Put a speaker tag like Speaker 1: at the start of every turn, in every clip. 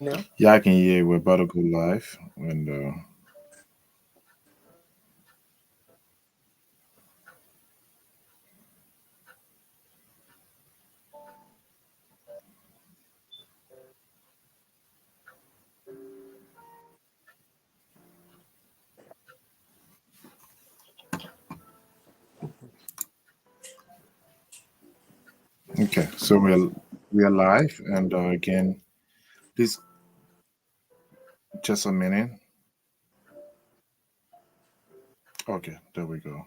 Speaker 1: now?
Speaker 2: Yeah, I can hear. We're about to go live, and okay, so we are live, and again, please just a minute. Okay, there we go.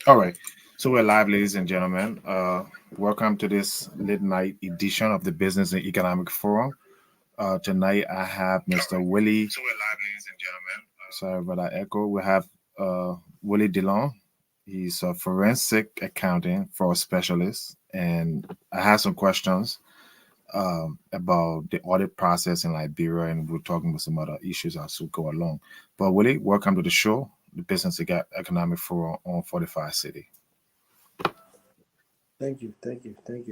Speaker 2: All right, so we're live, ladies and gentlemen. Welcome to this late night edition of the Business and Economic Forum. Tonight, I have Mr. Willie. So we're live, ladies and gentlemen. Sorry about that echo. We have Willie DeLong. He's a forensic accounting fraud specialist, and I have some questions about the audit process in Liberia, and we're talking about some other issues as we go along. But Willie, welcome to the show, the Business Economic Forum on 45 City.
Speaker 1: Thank you,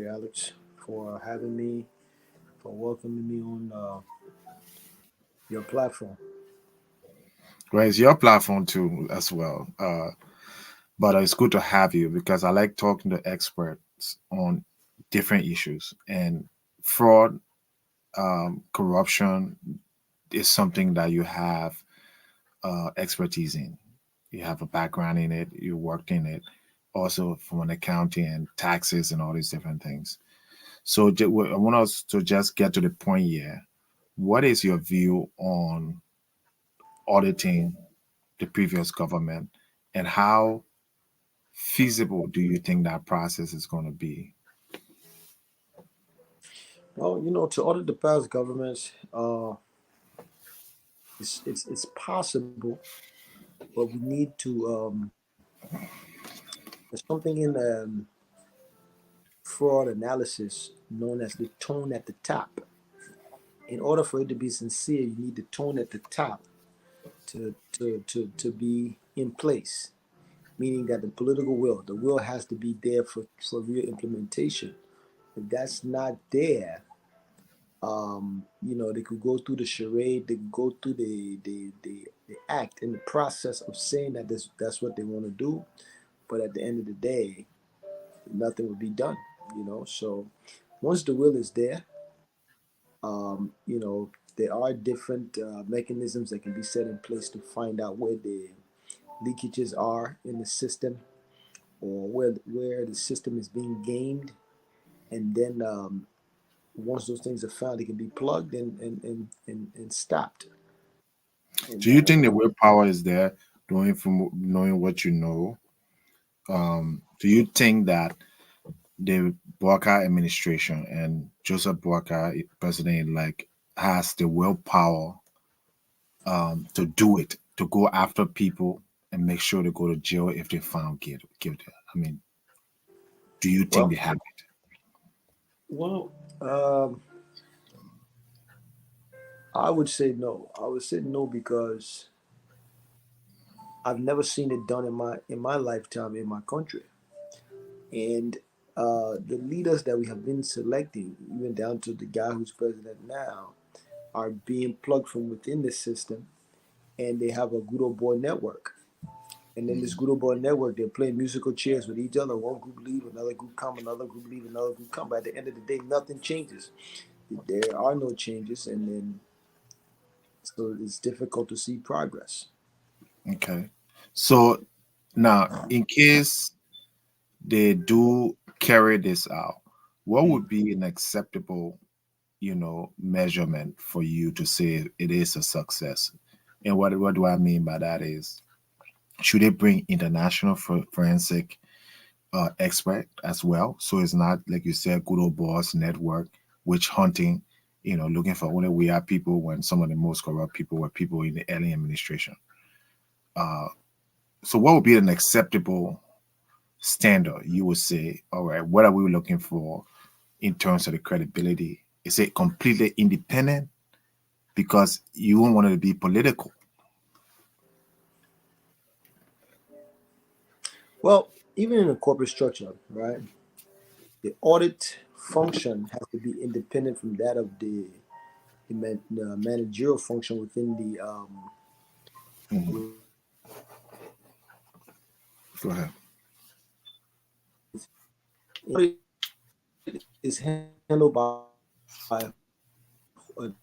Speaker 1: Alex, for having me, for welcoming me on your platform.
Speaker 2: Well, it's your platform too, as well. But it's good to have you because I like talking to experts on different issues, and fraud, corruption is something that you have expertise in. You have a background in it, you worked in it, also from an accounting and taxes and all these different things. So I want us to just get to the point here. What is your view on auditing the previous government, and how feasible do you think that process is going to be?
Speaker 1: Well, to audit the past governments, it's possible, but we need to. There's something in fraud analysis known as the tone at the top. In order for it to be sincere, you need the tone at the top to be in place, meaning that the will has to be there for real implementation. If that's not there, they could go through the charade, they could go through the act and the process of saying that that's what they want to do, but at the end of the day, nothing will be done. So once the will is there, there are different mechanisms that can be set in place to find out where the leakages are in the system, or where the system is being gamed, and then once those things are found, it can be plugged and stopped. And
Speaker 2: Do you think the willpower is there, knowing what you know? Do you think that the Boakai administration and Joseph Boakai, president-elect, has the willpower to do it, to go after people and make sure they go to jail if they found guilty? I mean, do you think
Speaker 1: well,
Speaker 2: they have it?
Speaker 1: well, um, I would say no. I would say no because I've never seen it done in my lifetime in my country. And the leaders that we have been selecting, even down to the guy who's president now, are being plugged from within the system, and they have a good old boy network. And then this good old boy network, they're playing musical chairs with each other. One group leave, another group come, another group leave, another group come. But at the end of the day, nothing changes. There are no changes, and then so it's difficult to see progress.
Speaker 2: Okay. So now, in case they do carry this out, what would be an acceptable, measurement for you to say it is a success? And what do I mean by that is, should they bring international forensic expert as well? So it's not like you said, good old boss network, witch hunting, looking for only we are people when some of the most corrupt people were people in the early administration. Uh, so what would be an acceptable standard? You would say, all right, what are we looking for in terms of the credibility? Is it completely independent? Because you won't want it to be political.
Speaker 1: Well, even in a corporate structure, right? The audit function has to be independent from that of the managerial function within the
Speaker 2: Mhm. Go ahead.
Speaker 1: audit is handled by an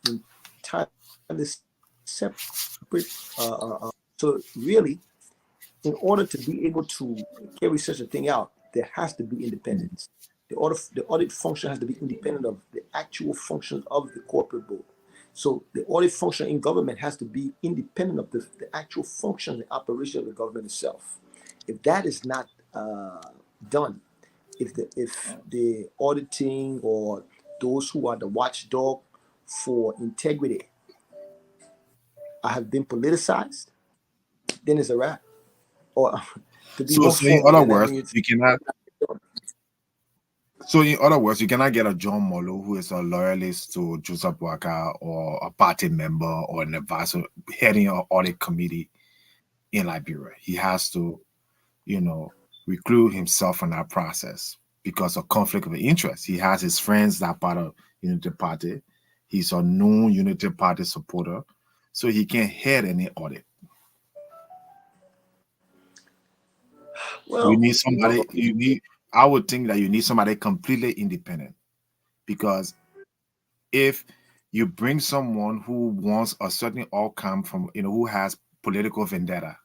Speaker 1: entirely separate. So really, in order to be able to carry such a thing out, there has to be independence. The audit function has to be independent of the actual functions of the corporate board. So the audit function in government has to be independent of the actual function and operation of the government itself. If that is not done, if the auditing or those who are the watchdog for integrity have been politicized, then it's a wrap. Or to be
Speaker 2: So,
Speaker 1: more
Speaker 2: so in
Speaker 1: formal,
Speaker 2: other
Speaker 1: then that
Speaker 2: words,
Speaker 1: means
Speaker 2: you cannot. So, in other words, you cannot get a John Molo who is a loyalist to Joseph Waka or a party member or an advisor heading an audit committee in Liberia. He has to, you know, recruit himself in that process because of conflict of interest. He has his friends that part of Unity Party. He's a known Unity Party supporter, so he can't head any audit. You
Speaker 1: well,
Speaker 2: need
Speaker 1: you know,
Speaker 2: somebody. You need. I would think that you need somebody completely independent because if you bring someone who wants a certain outcome from who has political vendetta,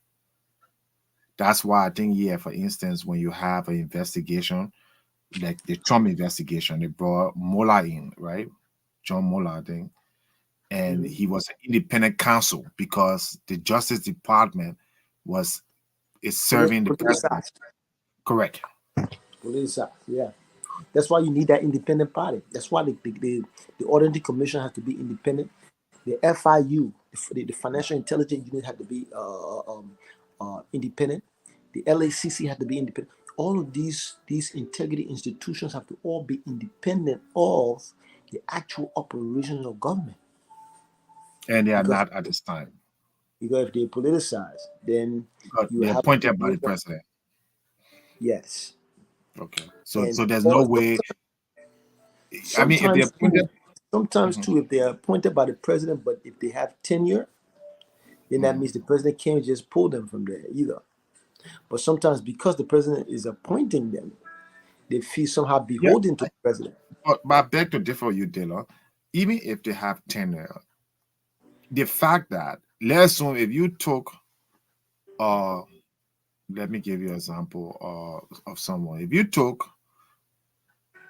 Speaker 2: that's why I think, yeah, for instance, when you have an investigation like the Trump investigation, they brought Mueller in, right? John Mueller, I think, and
Speaker 1: mhm,
Speaker 2: he was an independent counsel because the Justice Department was is serving the president.
Speaker 1: politicized,
Speaker 2: Correct.
Speaker 1: politicized. Yeah, that's why you need that independent body. That's why the auditing commission has to be independent. The FIU, the Financial Intelligence Unit, had to be independent. The LACC had to be independent. All of these integrity institutions have to all be independent of the actual operations of government.
Speaker 2: And they are
Speaker 1: Because
Speaker 2: not at this time.
Speaker 1: if they politicize, then
Speaker 2: But
Speaker 1: you
Speaker 2: they're
Speaker 1: have a
Speaker 2: appointed by the
Speaker 1: situation.
Speaker 2: president.
Speaker 1: Yes,
Speaker 2: Okay. So
Speaker 1: and
Speaker 2: there's no
Speaker 1: or
Speaker 2: way. I mean, if they're
Speaker 1: sometimes too,
Speaker 2: appointed.
Speaker 1: sometimes
Speaker 2: Mhm.
Speaker 1: too, if they are appointed by the president, but if they have tenure, then that
Speaker 2: Mhm.
Speaker 1: means the president can't just pull them from there either. But sometimes because the president is appointing them, they feel somehow
Speaker 2: Yeah,
Speaker 1: beholden to the president.
Speaker 2: but I beg to differ with you, Taylor. Even if they have tenure, the fact that let's assume if you took uh let me give you an example of someone. If you took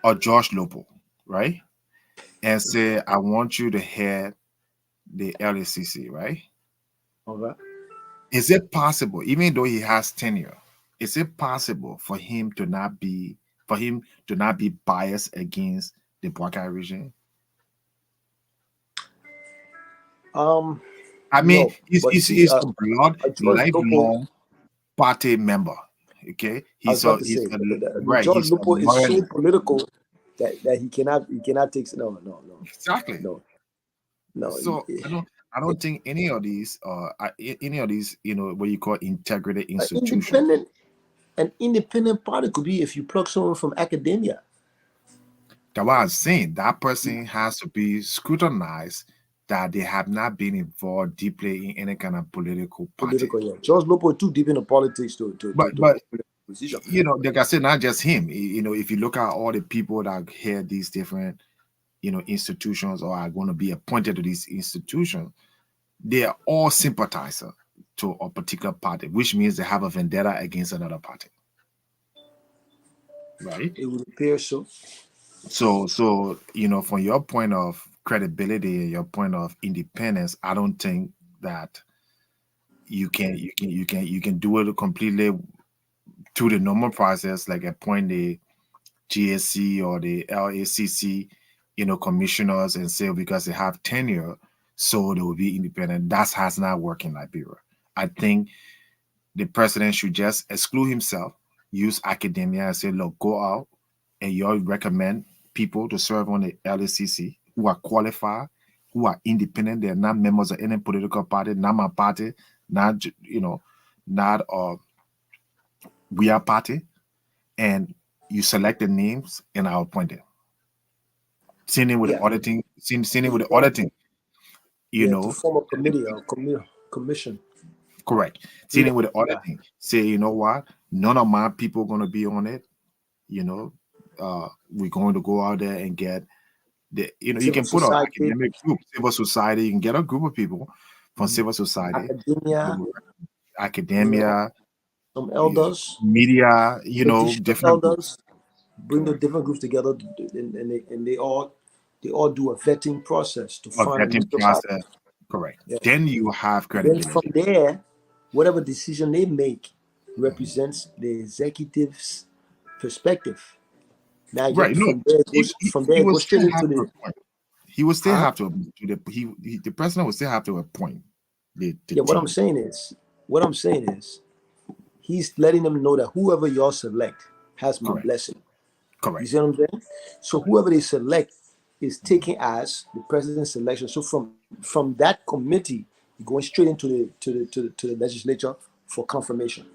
Speaker 2: a Josh Lopo, right, and say, I want you to head the LACC, right?
Speaker 1: Okay.
Speaker 2: Is it possible, even though he has tenure, is it possible for him to not be biased against the Buckeye regime?
Speaker 1: Um,
Speaker 2: I mean,
Speaker 1: no, but see,
Speaker 2: he's a blood
Speaker 1: George Lopo.
Speaker 2: lifelong party member. Okay,
Speaker 1: I was about to say the
Speaker 2: right.
Speaker 1: George
Speaker 2: He's a
Speaker 1: Lupo is so
Speaker 2: loyalist.
Speaker 1: political that he cannot take
Speaker 2: Exactly.
Speaker 1: no no.
Speaker 2: So I don't think any of these what you call integrity
Speaker 1: An
Speaker 2: institutions.
Speaker 1: independent an independent party could be if you plug someone from academia.
Speaker 2: That's why I'm saying that person has to be scrutinized that they have not been involved deeply in any kind of political party.
Speaker 1: Political, yeah. George Lopo too deep into politics to
Speaker 2: But
Speaker 1: hold political position.
Speaker 2: like I said, not just him. If you look at all the people that head these different institutions or are going to be appointed to these institutions, they are all sympathizer to a particular party, which means they have a vendetta against another party, right?
Speaker 1: It would appear so.
Speaker 2: So from your point of credibility, your point of independence, I don't think that you can do it completely through the normal process, like appoint the GSC or the LACC, commissioners and say because they have tenure, so they will be independent. That has not worked in Liberia. I think the president should just exclude himself, use academia and say, look, go out and you recommend people to serve on the LACC who are qualified, who are independent. They're not members of any political party, not my party, not, not we are party, and you select the names and I'll appoint them. Same thing with the
Speaker 1: Yeah,
Speaker 2: auditing, same thing with the
Speaker 1: yeah,
Speaker 2: auditing, you
Speaker 1: yeah. To
Speaker 2: know.
Speaker 1: form a committee or commission.
Speaker 2: Correct. Same
Speaker 1: Yeah,
Speaker 2: thing with the
Speaker 1: yeah.
Speaker 2: auditing. Say, you know what, none of my people gonna be on it, you know. We're going to go out there and get you
Speaker 1: Civil
Speaker 2: can put an
Speaker 1: society,
Speaker 2: academic group, civil society, you can get a group of people from
Speaker 1: mhm,
Speaker 2: civil society, you
Speaker 1: academia,
Speaker 2: know,
Speaker 1: you know,
Speaker 2: academia,
Speaker 1: some elders,
Speaker 2: media,
Speaker 1: traditional
Speaker 2: different groups.
Speaker 1: elders. Bring the
Speaker 2: Correct.
Speaker 1: different groups together, and they all do a vetting process to
Speaker 2: A
Speaker 1: find
Speaker 2: vetting
Speaker 1: which of our,
Speaker 2: process. Correct.
Speaker 1: yeah.
Speaker 2: Then you have
Speaker 1: Then from
Speaker 2: credibility.
Speaker 1: there, whatever decision they make
Speaker 2: Mhm.
Speaker 1: represents the executive's perspective. Now
Speaker 2: Right. No,
Speaker 1: from there
Speaker 2: he
Speaker 1: it
Speaker 2: will
Speaker 1: goes straight
Speaker 2: still
Speaker 1: into
Speaker 2: have to
Speaker 1: the,
Speaker 2: appoint. He will still
Speaker 1: huh?
Speaker 2: have to do the president will still have to appoint the
Speaker 1: Yeah,
Speaker 2: team.
Speaker 1: what I'm saying is he's letting them know that whoever y'all select has my
Speaker 2: Correct.
Speaker 1: blessing. You
Speaker 2: Correct.
Speaker 1: see what I'm saying? So whoever they select is taken as the president's selection. So from that committee, you're going straight into the legislature for confirmation.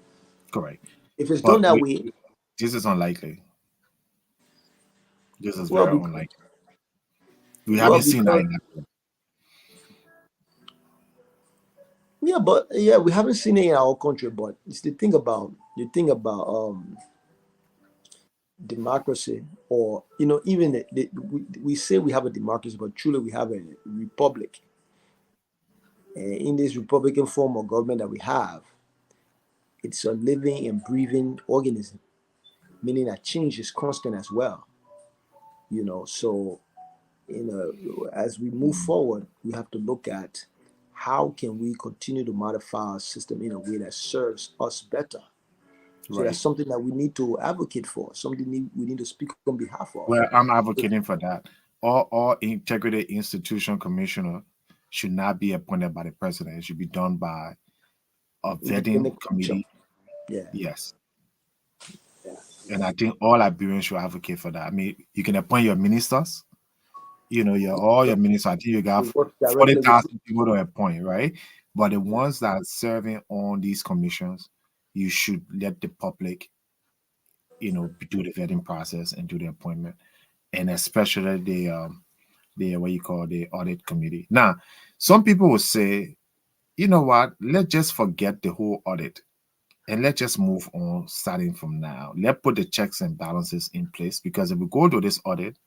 Speaker 2: Correct.
Speaker 1: If it's done
Speaker 2: But
Speaker 1: that way,
Speaker 2: this is unlikely. This is
Speaker 1: well,
Speaker 2: very unlikely. We
Speaker 1: well,
Speaker 2: haven't seen that
Speaker 1: because
Speaker 2: in that.
Speaker 1: yeah, but yeah, we haven't seen it in our country. But it's the thing about democracy, or even we say we have a democracy, but truly we have a republic. And in this republican form of government that we have, it's a living and breathing organism, meaning that change is constant as well. So as we move forward, we have to look at how can we continue to modify our system in a way that serves us better. So that's
Speaker 2: Right.
Speaker 1: something that we need to advocate for, we need to speak on behalf of.
Speaker 2: Well, I'm advocating for that. All integrity institution commissioner should not be appointed by the president. It should be done by a vetting
Speaker 1: Independent commission.
Speaker 2: committee.
Speaker 1: Yeah,
Speaker 2: Yes.
Speaker 1: yeah.
Speaker 2: And I think all Liberians should advocate for that. I mean, you can appoint your ministers, all your ministers. I think you
Speaker 1: We
Speaker 2: got
Speaker 1: work directly with
Speaker 2: 40,000 people to appoint, right? But the ones that are serving on these commissions, you should let the public, do the vetting process and do the appointment. And especially the what you call the audit committee. Now, some people will say, you know what, let's just forget the whole audit and let's just move on starting from now. Let's put the checks and balances in place, because if we go to this audit,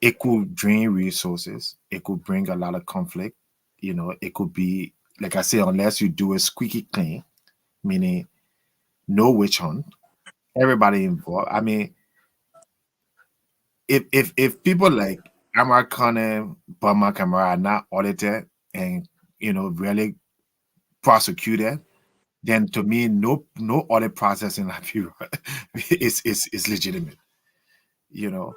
Speaker 2: it could drain resources, it could bring a lot of conflict. It could be, like I say, unless you do a squeaky clean, meaning no witch hunt, everybody involved. I mean, if people like Amar Khan and Bama Kamara are not audited and really prosecuted, then to me, no audit process in Liberia is legitimate. You know,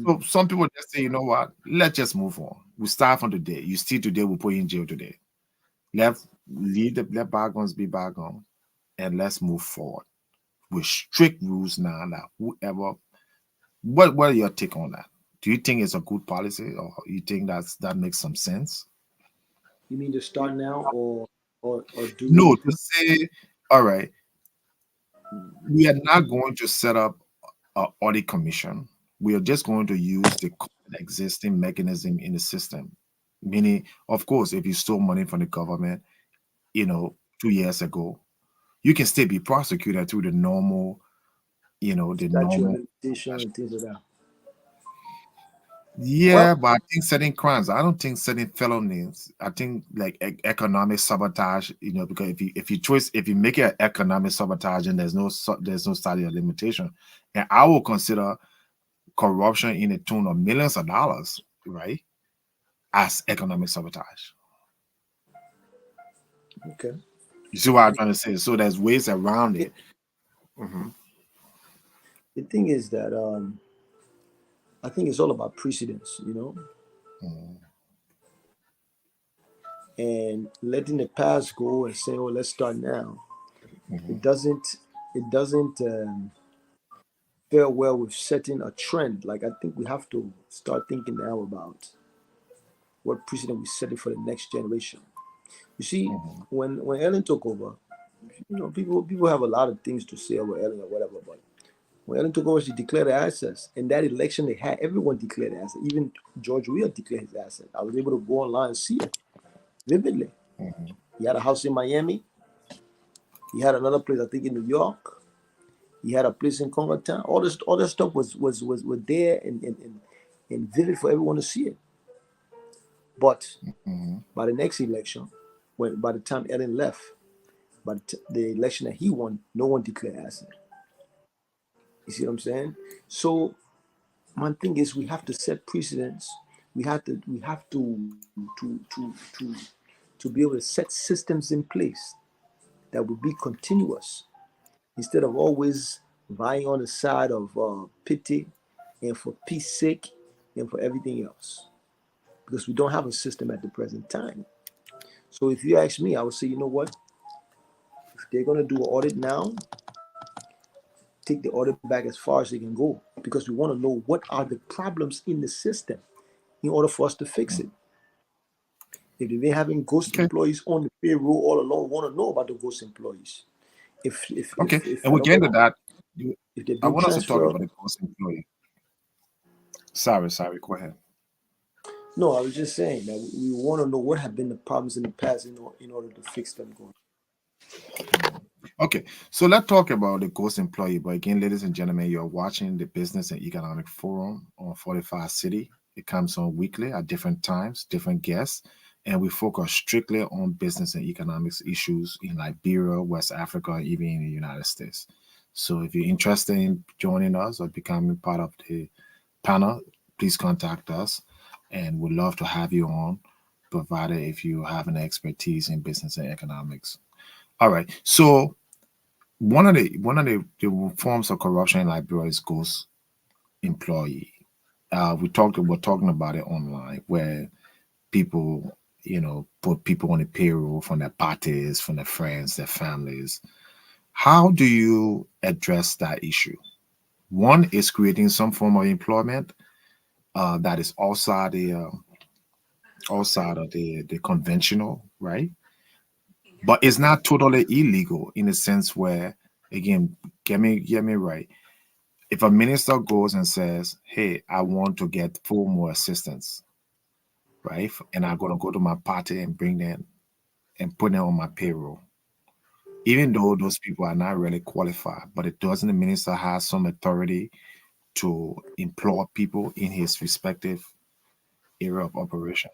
Speaker 2: so
Speaker 1: Mhm.
Speaker 2: some people just say, you know what, let's just move on. We start from today. You see today, we put you in jail today. Let bygones be bygones, and let's move forward with strict rules now. That whoever, what are your take on that? Do you think it's a good policy, or you think that makes some sense?
Speaker 1: You mean to start now, or
Speaker 2: No,
Speaker 1: do
Speaker 2: to say, all right, we are not going to set up an audit commission. We are just going to use the current existing mechanism in the system. Meaning, of course, if you stole money from the government, 2 years ago, you can still be prosecuted through the
Speaker 1: statute of
Speaker 2: normal.
Speaker 1: limitation and things like that?
Speaker 2: Yeah,
Speaker 1: Well,
Speaker 2: but I think certain crimes, I don't think certain felonies. I think like economic sabotage, because if you make it economic sabotage and there's no statute of limitation, and I will consider corruption in the tune of millions of dollars, right, as economic sabotage.
Speaker 1: okay.
Speaker 2: You see what I'm trying to say? So there's ways around it. Mhm.
Speaker 1: The thing is that I think it's all about precedence,
Speaker 2: Mhm.
Speaker 1: and letting the past go and saying, "Oh, let's start now."
Speaker 2: Mhm.
Speaker 1: It doesn't. It doesn't fare well with setting a trend. Like I think we have to start thinking now about what precedent we set it for the next generation. You see,
Speaker 2: Mhm.
Speaker 1: when Ellen took over, People have a lot of things to say about Ellen or whatever, but when Ellen took over, she declared her assets. In that election, they had everyone declared their assets. Even George Weah declared his asset. I was able to go online and see it vividly.
Speaker 2: Mhm.
Speaker 1: He had a house in Miami. He had another place, I think, in New York. He had a place in Congo Town. All this stuff was there and vivid for everyone to see it. But
Speaker 2: Mhm.
Speaker 1: by the next election, when by the time Ellen left, the election that he won, no one declared asset. You see what I'm saying? So my thing is, we have to set precedents. We have to be able to set systems in place that will be continuous instead of always vying on the side of pity and for peace sake and for everything else, because we don't have a system at the present time. So if you ask me, I would say, you know what? If they're gonna do an audit now, take the audit back as far as they can go, because we want to know what are the problems in the system in order for us to fix it. If they've been having ghost
Speaker 2: Okay.
Speaker 1: employees on the payroll all along, we want to know about the ghost employees. If if
Speaker 2: Okay.
Speaker 1: if if
Speaker 2: And
Speaker 1: I
Speaker 2: we
Speaker 1: don't
Speaker 2: get
Speaker 1: get
Speaker 2: into that.
Speaker 1: if they're
Speaker 2: I
Speaker 1: being
Speaker 2: want us to talk
Speaker 1: transferred.
Speaker 2: about the ghost employee. Sorry. Go ahead.
Speaker 1: No, I was just saying that we want to know what have been the problems in the past in order to fix them going.
Speaker 2: Okay, so let's talk about the ghost employee. But again, ladies and gentlemen, you're watching the Business and Economic Forum on 45 City. It comes on weekly at different times, different guests, and we focus strictly on business and economics issues in Liberia, West Africa, and even in the United States. So if you're interested in joining us or becoming part of the panel, please contact us, and we'd love to have you on, provided if you have an expertise in business and economics. All right, so one of the forms of corruption in Liberia is ghost employee. We're talking about it online where people, put people on the payroll from their parties, from their friends, their families. How do you address that issue? One is creating some form of employment that is outside of the conventional, right? But it's not totally illegal in a sense where, again, get me right. If a minister goes and says, "Hey, I want to get 4 more assistants," right, and I'm gonna go to my party and bring them and put them on my payroll, even though those people are not really qualified, but it doesn't the minister has some authority to employ people in his respective area of operation?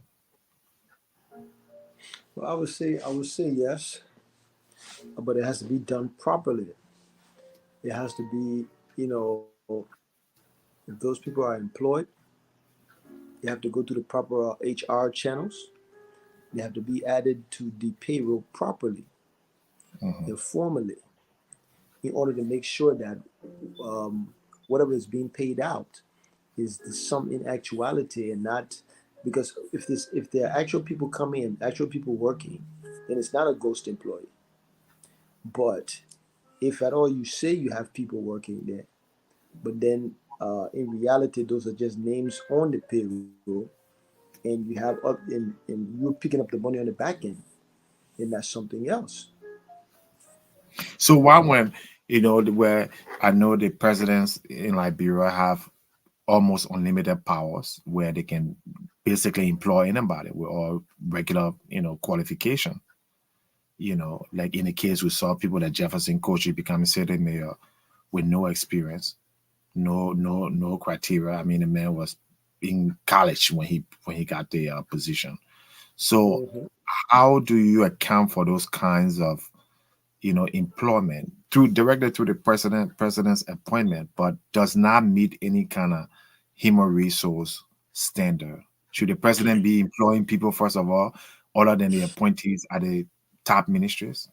Speaker 1: Well, I would say yes, but it has to be done properly. It has to be, you know, if those people are employed, they have to go through the proper HR channels. They have to be added to the payroll properly
Speaker 2: Mhm.
Speaker 1: and formally in order to make sure that whatever is being paid out is the sum in actuality and not, because if there are actual people coming in, actual people working, then it's not a ghost employee. But if at all you say you have people working there, but then in reality those are just names on the payroll, and you have up and you're picking up the money on the back end, then that's something else.
Speaker 2: So why when where I know the presidents in Liberia have almost unlimited powers where they can basically employ anybody with all regular, qualification. Like in the case we saw people like Jefferson Coachy becoming city mayor with no experience, no criteria. I mean, the man was in college when he got the position. So
Speaker 1: Hmm.
Speaker 2: how do you account for those kinds of employment through directly through the president's appointment, but does not meet any kind of human resource standard? Should the president be employing people first of all, other than the appointees at the top ministries?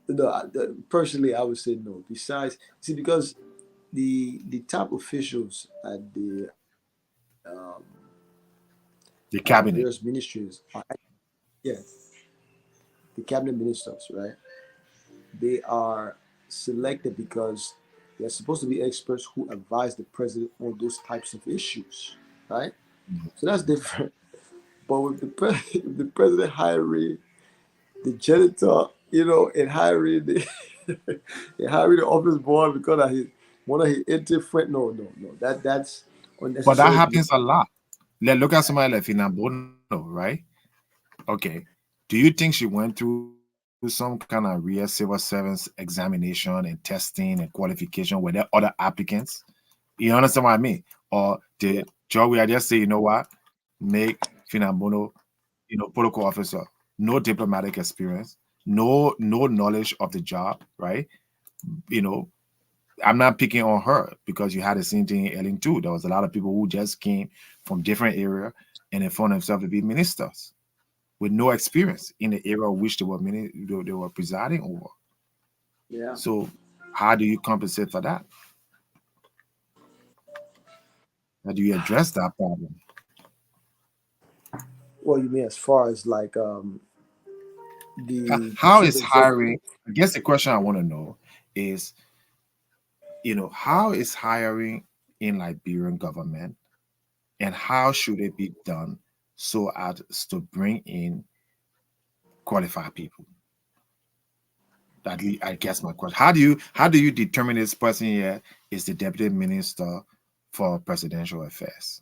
Speaker 1: No, personally, I would say no. Besides, see, because the top officials at the
Speaker 2: The
Speaker 1: various
Speaker 2: cabinet.
Speaker 1: ministries are, yeah, the cabinet ministers, right? They are selected because they're supposed to be experts who advise the president on those types of issues, right? So that's different. But with if the president hiring the janitor in hiring in hiring the office boy because of his one of his intimate friend. No, no, no. That's
Speaker 2: But that
Speaker 1: unnecessary behavior.
Speaker 2: happens a lot. Look at somebody like Finambono, right? Okay. Do you think she went through some kind of real civil servants examination and testing and qualification with there other applicants? You understand what I mean? Or did Joe we just say, you know what? Make Finambono, protocol officer, no diplomatic experience, no knowledge of the job, right? You know, I'm not picking on her because you had the same thing in Ellen too. There was a lot of people who just came from different area and they found themselves to be ministers with no experience in the area of which they were presiding over.
Speaker 1: Yeah.
Speaker 2: So how do you compensate for that? How do you address that problem?
Speaker 1: Well, you mean as far as like the
Speaker 2: How
Speaker 1: chief
Speaker 2: is
Speaker 1: executive?
Speaker 2: hiring? I guess the question I want to know is, how is hiring in Liberian government and how should it be done so as to bring in qualified people? I guess my question. How do you determine this person here is the deputy minister for presidential affairs?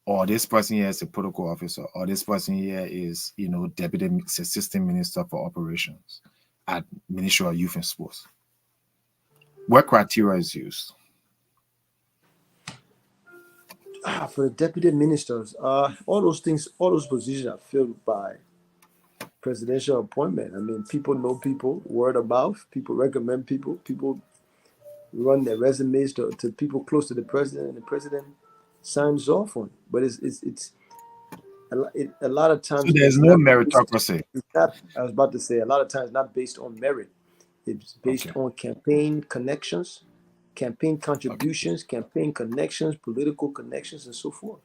Speaker 2: Or this person here is a protocol officer, or this person here is, deputy assistant minister for operations at Ministry of Youth and Sports. What criteria is used?
Speaker 1: For the deputy ministers, all those things, all those positions are filled by presidential appointment. I mean, people know people, word of mouth. People recommend people. People run their resumes to people close to the president, and the president signs off on. But it's a lot of
Speaker 2: So
Speaker 1: times
Speaker 2: there's
Speaker 1: it's
Speaker 2: no
Speaker 1: not based.
Speaker 2: meritocracy.
Speaker 1: It's not. I was about to say a lot of times not based on merit. It's based
Speaker 2: Okay.
Speaker 1: on campaign connections, campaign
Speaker 2: Okay.
Speaker 1: contributions, campaign connections, political connections, and so forth.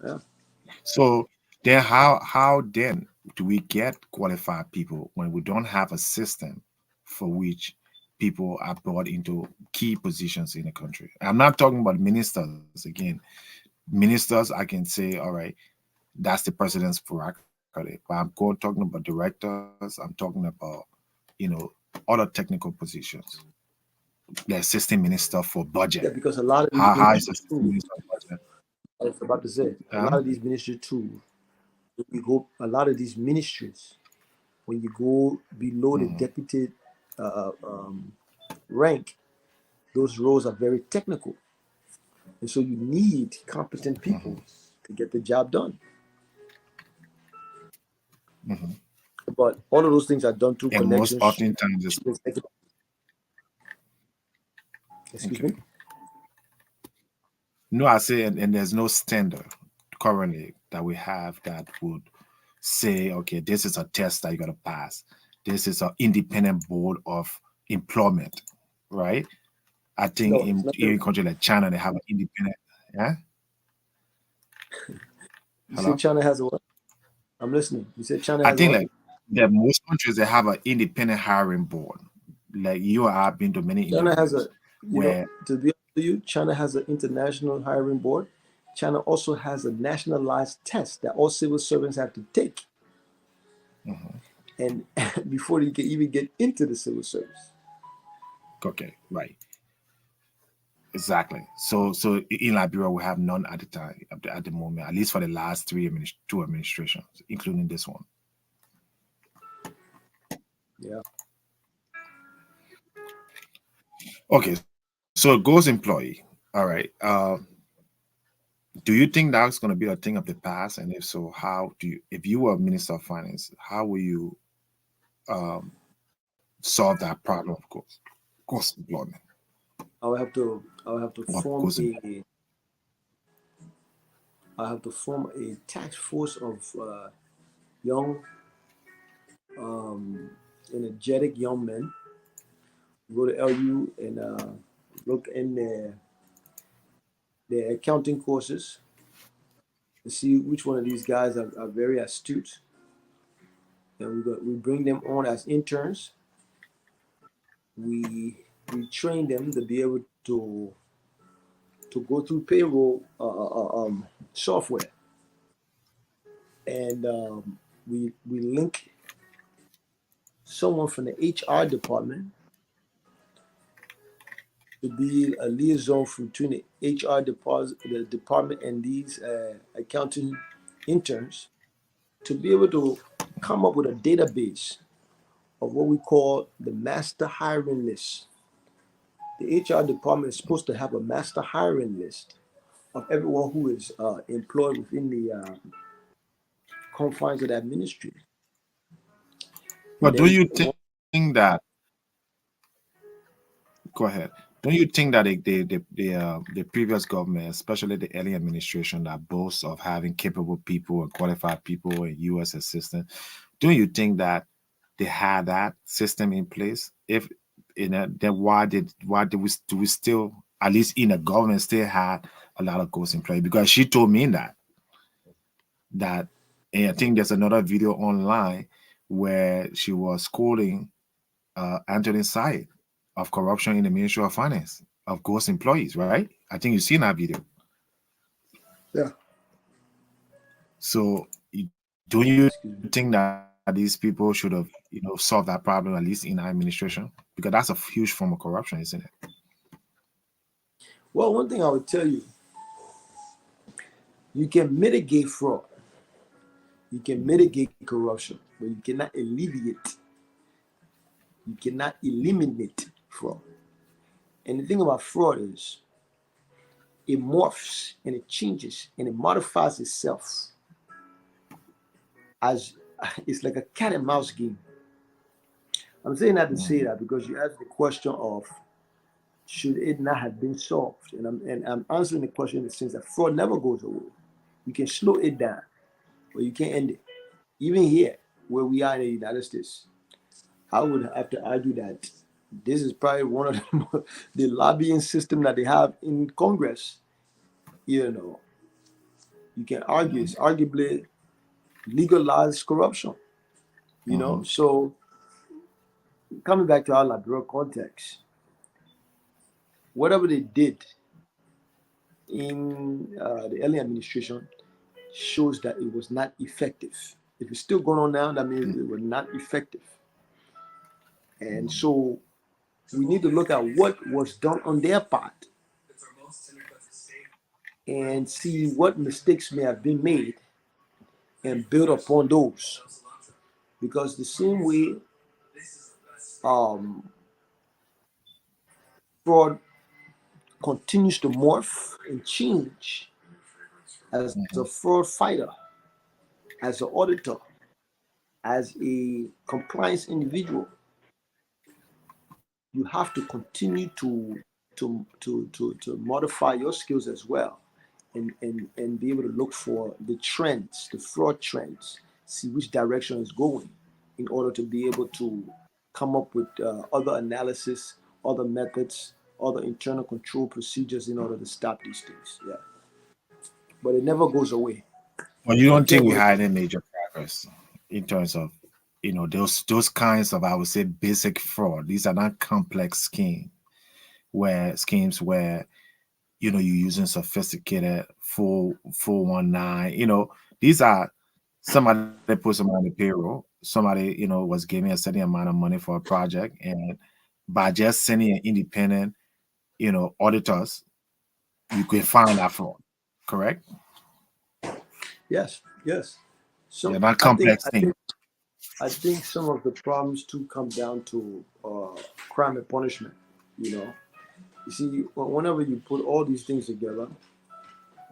Speaker 1: Yeah.
Speaker 2: So then how then do we get qualified people when we don't have a system for which people are brought into key positions in the country? I'm not talking about ministers again. Ministers, I can say, all right, that's the president's prerogative. But I'm talking about directors, I'm talking about, you know, other technical positions. The assistant minister for budget.
Speaker 1: Yeah, because a lot of these
Speaker 2: How is the
Speaker 1: ministries
Speaker 2: assistant
Speaker 1: too.
Speaker 2: minister for budget?
Speaker 1: I was about to say a lot
Speaker 2: Um,
Speaker 1: of these ministries too. You go a lot of these ministries when you go below the
Speaker 2: mhm,
Speaker 1: deputy uh, um, rank, those roles are very technical, and so you need competent
Speaker 2: mhm,
Speaker 1: people to get the job done.
Speaker 2: mhm.
Speaker 1: But all of those things are done through
Speaker 2: And most
Speaker 1: connections.
Speaker 2: oftentimes it's
Speaker 1: Excuse
Speaker 2: okay.
Speaker 1: me.
Speaker 2: No, I say, and there's no standard currently that we have that would say, okay, this is a test that you got to pass. This is an independent board of employment, right? I think
Speaker 1: No, it's
Speaker 2: in
Speaker 1: not.
Speaker 2: even country like China, they have an independent. Yeah,
Speaker 1: You said
Speaker 2: hello.
Speaker 1: China has a what? I'm listening. You said China
Speaker 2: I
Speaker 1: has a
Speaker 2: think
Speaker 1: what?
Speaker 2: like that most countries they have an independent hiring board. Like you or I have been to many
Speaker 1: China has
Speaker 2: interviews
Speaker 1: a,
Speaker 2: where
Speaker 1: to be honest with you, China has an international hiring board. China also has a nationalized test that all civil servants have to take,
Speaker 2: mhm,
Speaker 1: and before you can even get into the civil service.
Speaker 2: okay, right. Exactly. So in Liberia, we have none at the time, at the moment, at least for the last two administrations, including this one.
Speaker 1: Yeah.
Speaker 2: Okay, so it goes employee. All right. Do you think that's going to be a thing of the past? And if so, how do you, if you were Minister of Finance, how will you um, solve that problem of course employment
Speaker 1: I will have to
Speaker 2: or
Speaker 1: form
Speaker 2: course employment?
Speaker 1: a I have to form a task force of young, um, energetic young men. Go to LU and look in their accounting courses to see which one of these guys are very astute, and we bring them on as interns. We train them to be able to go through payroll software, and we link. someone from the HR department to be a liaison between the the department and these accounting interns to be able to come up with a database of what we call the master hiring list. The HR department is supposed to have a master hiring list of everyone who is employed within the confines of that ministry. And
Speaker 2: But do
Speaker 1: then,
Speaker 2: you think that, go ahead, don't you think that the previous government, especially the early administration that boasts of having capable people and qualified people and U.S. assistants, don't you think that they had that system in place? If then why did we do we still, at least in the government, still had a lot of ghost employees? Because she told me that and I think there's another video online where she was scolding Anthony Syed of corruption in the Ministry of Finance of ghost employees, right? I think you've seen that video.
Speaker 1: yeah,
Speaker 2: So do you
Speaker 1: excuse me.
Speaker 2: think that these people should have, solved that problem at least in our administration? Because that's a huge form of corruption, isn't it?
Speaker 1: Well, one thing I would tell you, you can mitigate fraud, you can mitigate corruption, but you cannot alleviate, you cannot eliminate fraud. And the thing about fraud is it morphs and it changes and it modifies itself as it's like a cat and mouse game. I'm saying that to say that because you asked the question of should it not have been solved, and I'm answering the question in the sense that fraud never goes away. You can slow it down, but you can't end it. Even here, where we are in the United States, I would have to argue that this is probably one of the lobbying system that they have in Congress. You know, you can argue it's arguably legalized corruption.
Speaker 2: Mhm.
Speaker 1: So coming back to our liberal context, whatever they did in the early administration shows that it was not effective. If it's still going on now, that means it was not effective. And so we need to look at what was done on their part and see what mistakes may have been made and build upon those. Because the same way um, fraud continues to morph and change as a
Speaker 2: Mhm.
Speaker 1: fraud fighter, as an auditor, as a compliance individual, you have to continue to modify your skills as well and be able to look for the trends, the fraud trends, see which direction is going in order to be able to come up with other analysis, other methods, other internal control procedures in order to stop these things. Yeah. But it never goes away.
Speaker 2: But you
Speaker 1: You
Speaker 2: don't think
Speaker 1: can't
Speaker 2: we
Speaker 1: go.
Speaker 2: had any major progress in terms of, those kinds of, I would say, basic fraud. These are not complex schemes where you're using sophisticated 419. These are, somebody put somebody on the payroll. Somebody, was giving a certain amount of money for a project, and by just sending an independent, auditors, you can find that fraud. Correct?
Speaker 1: Yes, yes.
Speaker 2: They're
Speaker 1: Some
Speaker 2: not
Speaker 1: I think
Speaker 2: complex
Speaker 1: I
Speaker 2: things.
Speaker 1: think I think some of the problems too come down to crime and punishment. You know, you see, whenever you put all these things together,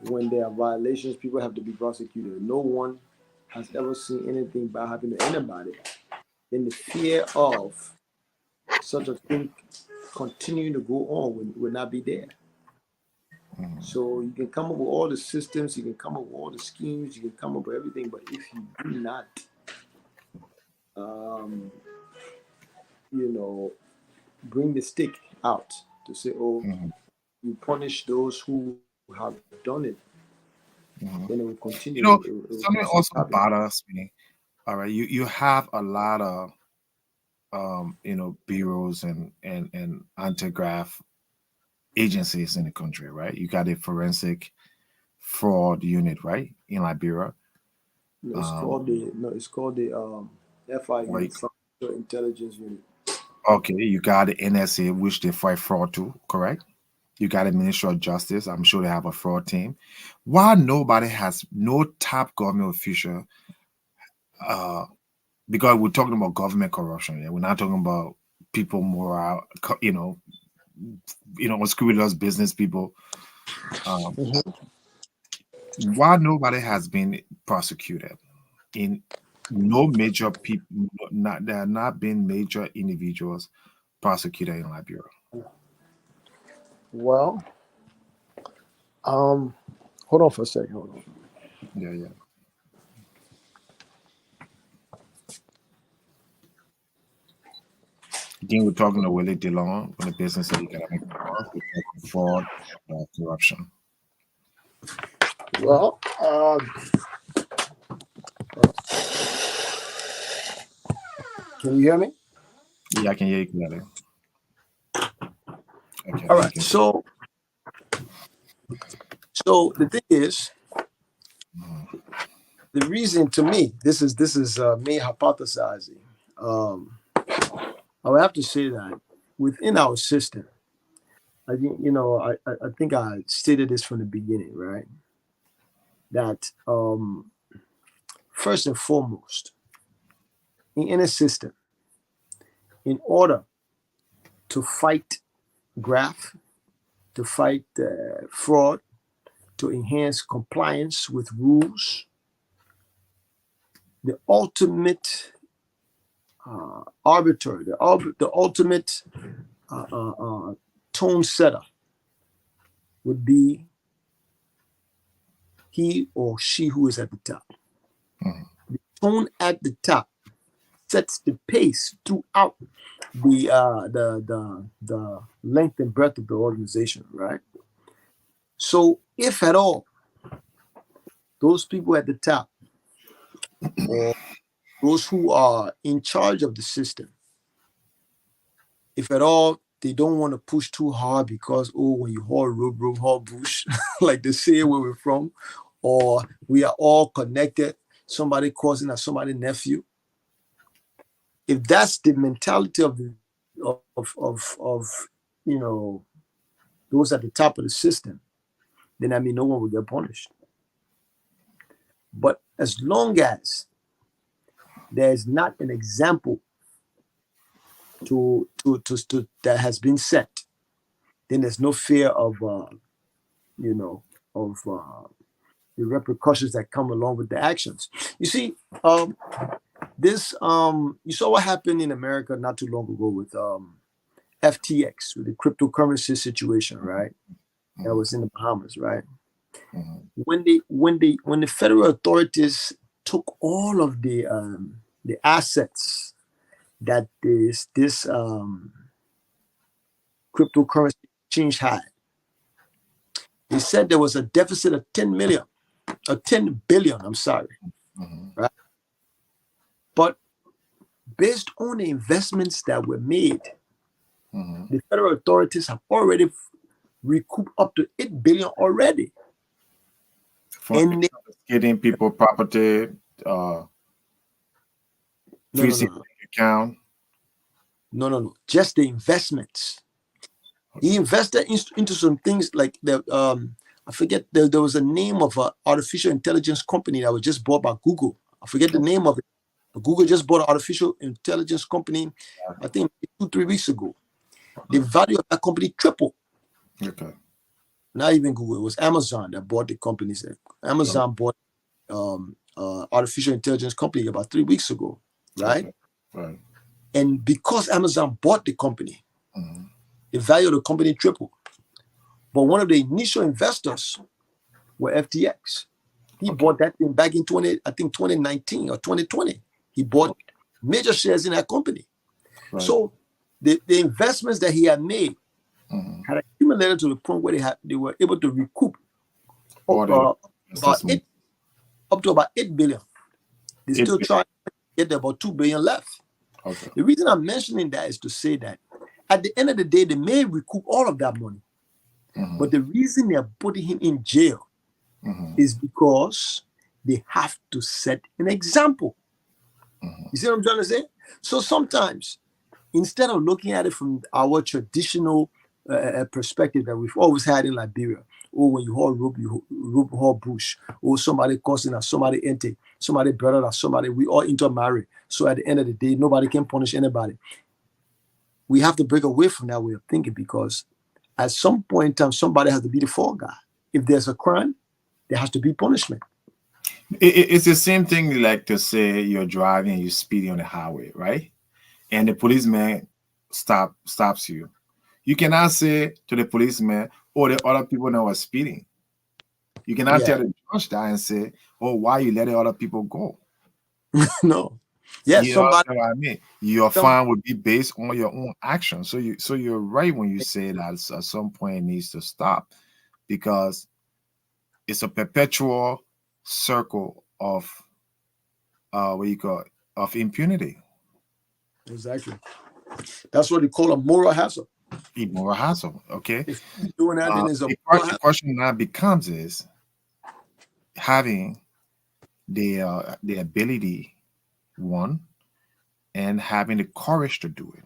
Speaker 1: when there are violations, people have to be prosecuted. No one has ever seen anything bad happen to anybody. Then the fear of such a thing continuing to go on would not be there.
Speaker 2: Mhm.
Speaker 1: So you can come up with all the systems, you can come up with all the schemes, you can come up with everything, but if you do not, um, you know, bring the stick out to say, oh,
Speaker 2: Mhm.
Speaker 1: you punish those who have done it, then it
Speaker 2: Mhm.
Speaker 1: will continue. It will
Speaker 2: Something
Speaker 1: continue
Speaker 2: also
Speaker 1: happening.
Speaker 2: bothers me. All right, you have a lot of bureaus and anti-graft agencies in the country, right? You got a forensic fraud unit, right, in Liberia.
Speaker 1: No, it's
Speaker 2: Um,
Speaker 1: called the FIU,
Speaker 2: like,
Speaker 1: Forensic Intelligence Unit.
Speaker 2: Okay, you got the NSA, which they fight fraud too, correct? You got the Ministry of Justice. I'm sure they have a fraud team. Why nobody has no top government official? Uh, because we're talking about government corruption. Yeah, we're not talking about people moral. Unscrupulous business people. Um,
Speaker 1: Mhm.
Speaker 2: why nobody has been prosecuted in no major people? Not there have not been major individuals prosecuted in Liberia.
Speaker 1: Well, hold on for a second. Hold on.
Speaker 2: Yeah, yeah. Again, we're talking to Willie DeLong on the business of economic reform. We're talking fraud, corruption.
Speaker 1: Well, can you hear me?
Speaker 2: Yeah, I can hear you clearly. Okay,
Speaker 1: All
Speaker 2: now you
Speaker 1: right.
Speaker 2: can.
Speaker 1: So the thing is, the reason to me, this is me hypothesizing. I would have to say that within our system, I think I think I stated this from the beginning, right? That first and foremost, in any system, in order to fight graft, to fight fraud, to enhance compliance with rules, the ultimate arbiter, the ultimate uh, uh, uh, tone setter would be he or she who is at the top.
Speaker 2: Mhm,
Speaker 1: The tone at the top sets the pace throughout the length and breadth of the organization, right? So, if at all those people at the top or those who are in charge of the system, if at all they don't want to push too hard because when you haul rope haul bush, like they say where we're from, or we are all connected, somebody cousin or somebody nephew. If that's the mentality of the of you know those at the top of the system, then I mean no one will get punished. But as long as there is not an example to that has been set, then there's no fear of you know of the repercussions that come along with the actions. You see, this you saw what happened in America not too long ago with FTX, with the cryptocurrency situation, right? That
Speaker 2: mhm,
Speaker 1: was in the Bahamas, right?
Speaker 2: mhm,
Speaker 1: When the federal authorities took all of the assets that this cryptocurrency exchange had, they said there was a deficit of 10 million, or 10 billion, I'm sorry,
Speaker 2: mhm,
Speaker 1: right? But based on the investments that were made,
Speaker 2: mhm.
Speaker 1: the federal authorities have already recouped up to 8 billion already.
Speaker 2: For
Speaker 1: And they,
Speaker 2: getting people property, uh,
Speaker 1: no, no,
Speaker 2: freezing
Speaker 1: no,
Speaker 2: account.
Speaker 1: no, just the investments. He invested into some things like I forget there was a name of an artificial intelligence company that was just bought by Google. I forget the name of it. Google just bought an artificial intelligence company, I think 2-3 weeks ago. The value of that company tripled.
Speaker 2: Okay.
Speaker 1: Not even Google, it was Amazon that bought the company. Amazon bought artificial intelligence company about 3 weeks ago, right?
Speaker 2: Okay. Right.
Speaker 1: And because Amazon bought the company,
Speaker 2: Mhm,
Speaker 1: the value of the company tripled. But one of the initial investors were FTX. He
Speaker 2: okay.
Speaker 1: bought that thing back in 2019 or 2020. He bought
Speaker 2: Okay.
Speaker 1: major shares in that company.
Speaker 2: Right.
Speaker 1: So the investments that he had made
Speaker 2: Mhm.
Speaker 1: had accumulated to the point where they were able to recoup
Speaker 2: All the
Speaker 1: about
Speaker 2: investors.
Speaker 1: eight up to about 8 billion. They
Speaker 2: It.
Speaker 1: still try to get about 2 billion left.
Speaker 2: Okay.
Speaker 1: The reason I'm mentioning that is to say that at the end of the day, they may recoup all of that money. But
Speaker 2: Mhm,
Speaker 1: the reason they're putting him in jail
Speaker 2: mhm,
Speaker 1: is because they have to set an example.
Speaker 2: mhm.
Speaker 1: You see what I'm trying to say? So sometimes, instead of looking at it from our traditional perspective that we've always had in Liberia, or when you haul bush, or somebody causing us, somebody intake, somebody brother us, somebody, we all intermarry. So at the end of the day, nobody can punish anybody. We have to break away from that way of thinking, because at some point in time, somebody has to be the fall guy. If there's a crime, there has to be punishment.
Speaker 2: It's the same thing like to say you're driving and you're speeding on the highway, right? And the policeman stops you. You cannot say to the policeman, "Oh, the other people that were speeding." You cannot
Speaker 1: Yeah.
Speaker 2: tell the judge that and say, "Oh, why you let the other people go?"
Speaker 1: No. Yes,
Speaker 2: You
Speaker 1: somebody.
Speaker 2: understand what I mean? Your
Speaker 1: Some,
Speaker 2: fine would be based on your own action. So you're right when you say that at some point it needs to stop, because it's a perpetual circle of what you call it, of impunity.
Speaker 1: exactly. That's what they call a moral hazard.
Speaker 2: Immoral hassle. Okay.
Speaker 1: If you're doing that, then it's a moral
Speaker 2: The
Speaker 1: hazard.
Speaker 2: question now becomes is having the ability, one, and having the courage to do it,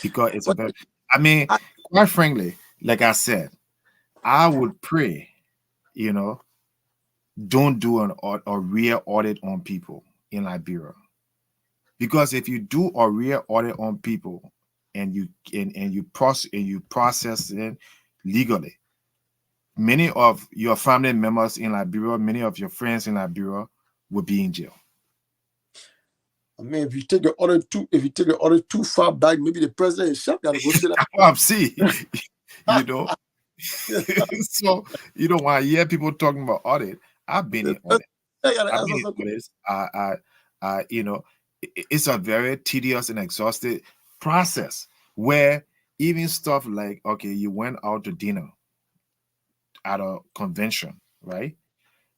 Speaker 2: because it's a
Speaker 1: But
Speaker 2: better. I mean,
Speaker 1: I,
Speaker 2: quite frankly, like I said, I would pray, you know, don't do a real audit on people in Liberia, because if you do a real audit on people and you process it legally, many of your family members in Liberia, many of your friends in Liberia will be in jail.
Speaker 1: I mean, if you take the order too far back, maybe the president himself got to go sit
Speaker 2: That's what I'm saying. You
Speaker 1: down.
Speaker 2: know, so when I hear people talking about audit, I've been
Speaker 1: The
Speaker 2: in audit.
Speaker 1: president got to
Speaker 2: I've
Speaker 1: ask
Speaker 2: been
Speaker 1: us
Speaker 2: in
Speaker 1: a question.
Speaker 2: audits. It's a very tedious and exhaustive process where even stuff like, okay, you went out to dinner at a convention, right?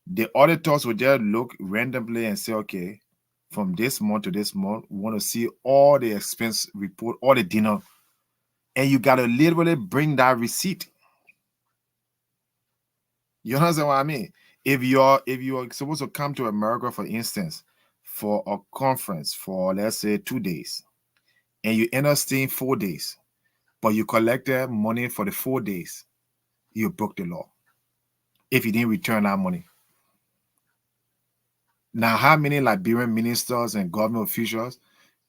Speaker 2: The auditors will just look randomly and say, okay, from this month to this month, we want to see all the expense report, all the dinner, and you gotta literally bring that receipt. You understand what I mean? If you're supposed to come to America, for instance, for a conference for let's say 2 days, and you end up staying 4 days, but you collected money for the 4 days, you broke the law if you didn't return that money. Now, how many Liberian ministers and government officials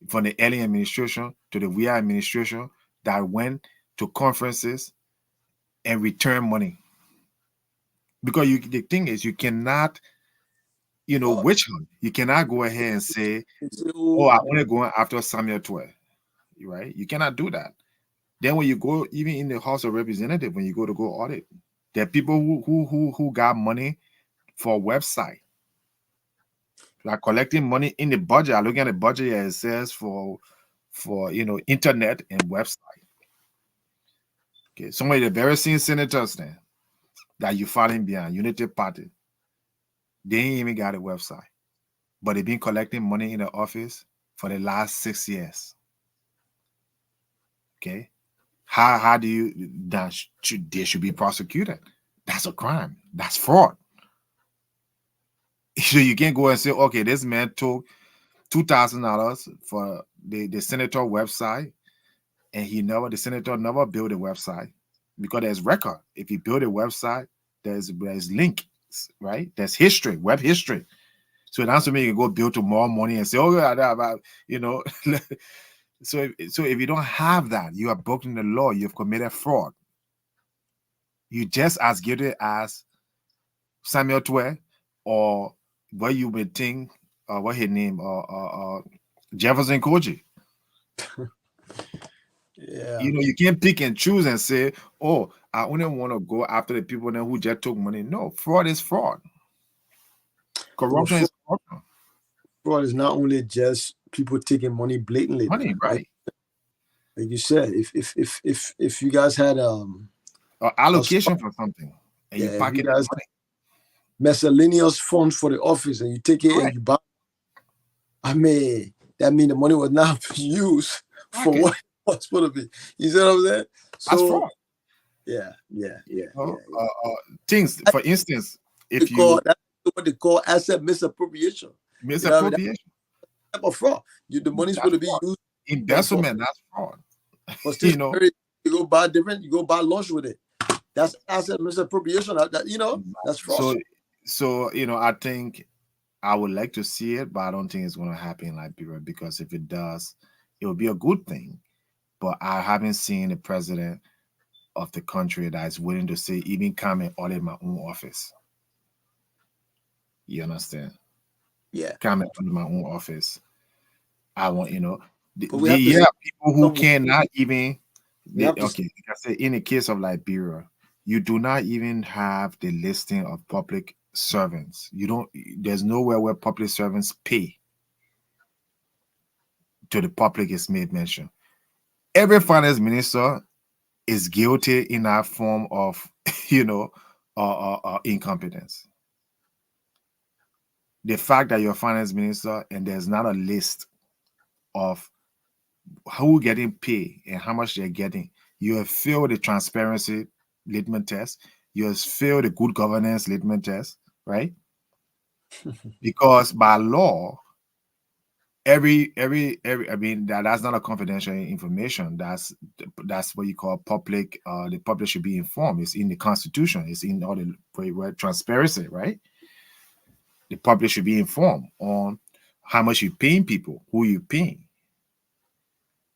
Speaker 2: from the early administration to the WIA administration that went to conferences and returned money? Because the thing is, you cannot,
Speaker 1: Oh,
Speaker 2: witch hunt. You cannot go ahead and say,
Speaker 1: it's, it's,
Speaker 2: "Oh, I'm
Speaker 1: oh,
Speaker 2: only going after Samuel 12." Right? You cannot do that. Then when you go, even in the House of Representatives, when you go to go audit, there are people who got money for a website, like collecting money in the budget. I look at the budget and it says for internet and website. Okay, some of the very same senators then that you fighting behind Unity Party, they ain't even got a website, but they've been collecting money in the office for the last 6 years. Okay, how do you that they should be prosecuted? That's a crime. That's fraud. So you can't go and say, okay, this man took $2,000 for the senator website, and the senator never built a website, because there's record. If you build a website, there's links, right? There's history, web history. So that's when you can go build to more money and say, oh yeah, you know. So if you don't have that, you have broken the law. You've committed fraud. You just as guilty as Samuel Twe, or what you would think, what his name, Jefferson Koji.
Speaker 1: yeah.
Speaker 2: You can't pick and choose and say, "Oh, I only want to go after the people then who just took money." No, fraud is fraud.
Speaker 1: Well,
Speaker 2: Corruption
Speaker 1: fraud,
Speaker 2: is corruption.
Speaker 1: fraud is not only just people taking money blatantly,
Speaker 2: Money,
Speaker 1: like
Speaker 2: right?
Speaker 1: like you said. If you guys had
Speaker 2: Or
Speaker 1: a stock,
Speaker 2: allocation for something, and you
Speaker 1: yeah, if you
Speaker 2: pocket the
Speaker 1: guys
Speaker 2: money.
Speaker 1: miscellaneous funds for the office and you take it and
Speaker 2: Correct.
Speaker 1: you buy, I mean, that mean the money was not used for
Speaker 2: Pocket.
Speaker 1: what it was supposed to be. You see what I'm saying?
Speaker 2: That's
Speaker 1: So
Speaker 2: fraud.
Speaker 1: yeah.
Speaker 2: Things,
Speaker 1: That's
Speaker 2: for instance,
Speaker 1: what they
Speaker 2: if
Speaker 1: call
Speaker 2: you
Speaker 1: that's what they call asset misappropriation. You know what I mean?
Speaker 2: misappropriation,
Speaker 1: type of fraud. The money's
Speaker 2: That's
Speaker 1: supposed to be
Speaker 2: fraud.
Speaker 1: used for
Speaker 2: Embezzlement, that's fraud.
Speaker 1: for still
Speaker 2: You know,
Speaker 1: security. You go buy lunch with it. That's asset misappropriation. That's fraud.
Speaker 2: so I think I would like to see it, but I don't think it's going to happen in Liberia, because if it does, it will be a good thing. But I haven't seen the president of the country that is willing to say, even come and audit my own office. You understand?
Speaker 1: Yeah,
Speaker 2: Come and audit my own office. I want,
Speaker 1: but we have to see
Speaker 2: people who
Speaker 1: some.
Speaker 2: cannot even,
Speaker 1: We have to see.
Speaker 2: okay, like I said, in the case of Liberia, you do not even have the listing of public servants. There's nowhere where public servants pay to the public is made mention. Every finance minister is guilty in that form of, you know, incompetence. The fact that you're a finance minister and there's not a list of who getting paid and how much they're getting, you have failed the transparency litmus test. You have failed the good governance litmus test, right? Because by law, every I mean that's not a confidential information. That's what you call public. The public should be informed. It's in the Constitution. It's in all the word transparency, right? The public should be informed on how much you paying people, who you paying.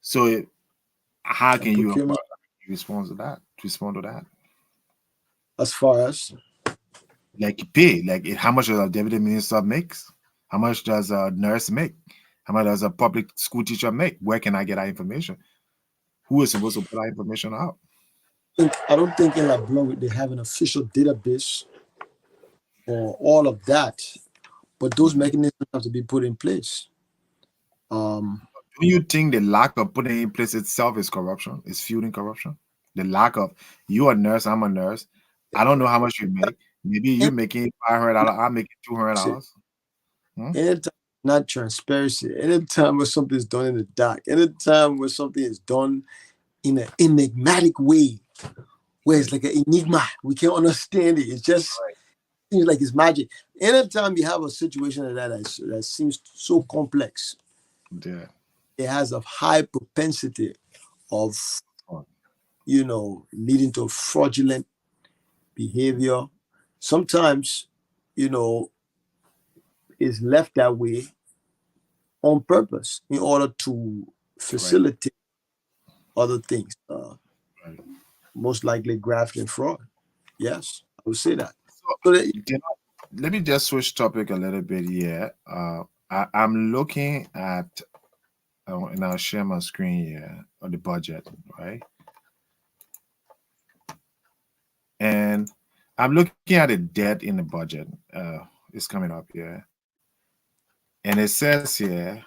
Speaker 2: So how
Speaker 1: And
Speaker 2: can you
Speaker 1: procurement
Speaker 2: respond to that? Respond to that?
Speaker 1: as far as
Speaker 2: Like you pay, like how much does a deputy minister makes? How much does a nurse make? How much does a public school teacher make? Where can I get that information? Who is supposed to put that information out?
Speaker 1: I don't think in Liberia they have an official database for all of that, but those
Speaker 2: Mhm.
Speaker 1: mechanisms have to be put in place.
Speaker 2: Do you think the lack of putting in place itself is corruption? Is fueling corruption? The lack of you a nurse, I'm a nurse. I don't know how much you make. Maybe you
Speaker 1: And
Speaker 2: making $500, I'm making $200. Hmm?
Speaker 1: anytime not transparency, anytime where something is done in the dark, anytime where something is done in an enigmatic way, where it's like an enigma, we can't understand it. It just seems like it's magic. Anytime you have a situation like that seems so complex,
Speaker 2: Yeah.
Speaker 1: it has a high propensity of
Speaker 2: Oh,
Speaker 1: leading to fraudulent behavior. Sometimes, you know, is left that way on purpose in order to
Speaker 2: right.
Speaker 1: facilitate other things.
Speaker 2: Right.
Speaker 1: Most likely graft and fraud. Yes, I would say that.
Speaker 2: So,
Speaker 1: So that,
Speaker 2: let me just switch topic a little bit here. I'm looking at, and I'll share my screen here on the budget, right? And I'm looking at the debt in the budget. It's coming up here, and it says here,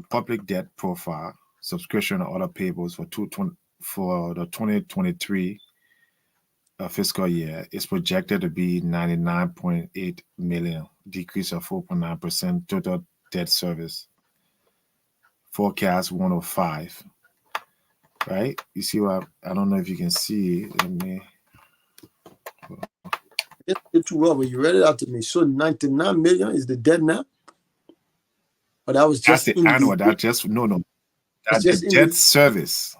Speaker 2: public debt profile, subscription and other payables for the 2023 fiscal year is projected to be 99.8 million, decrease of 4.9%. Total debt service forecast 105. Right? You see what I don't know if you can see. Let me.
Speaker 1: it did too well, but you read it out to me. So 99 million is the debt now? But that was
Speaker 2: That's
Speaker 1: just
Speaker 2: the
Speaker 1: in the
Speaker 2: annual. That just no.
Speaker 1: it's
Speaker 2: That the
Speaker 1: just in
Speaker 2: debt
Speaker 1: the
Speaker 2: service.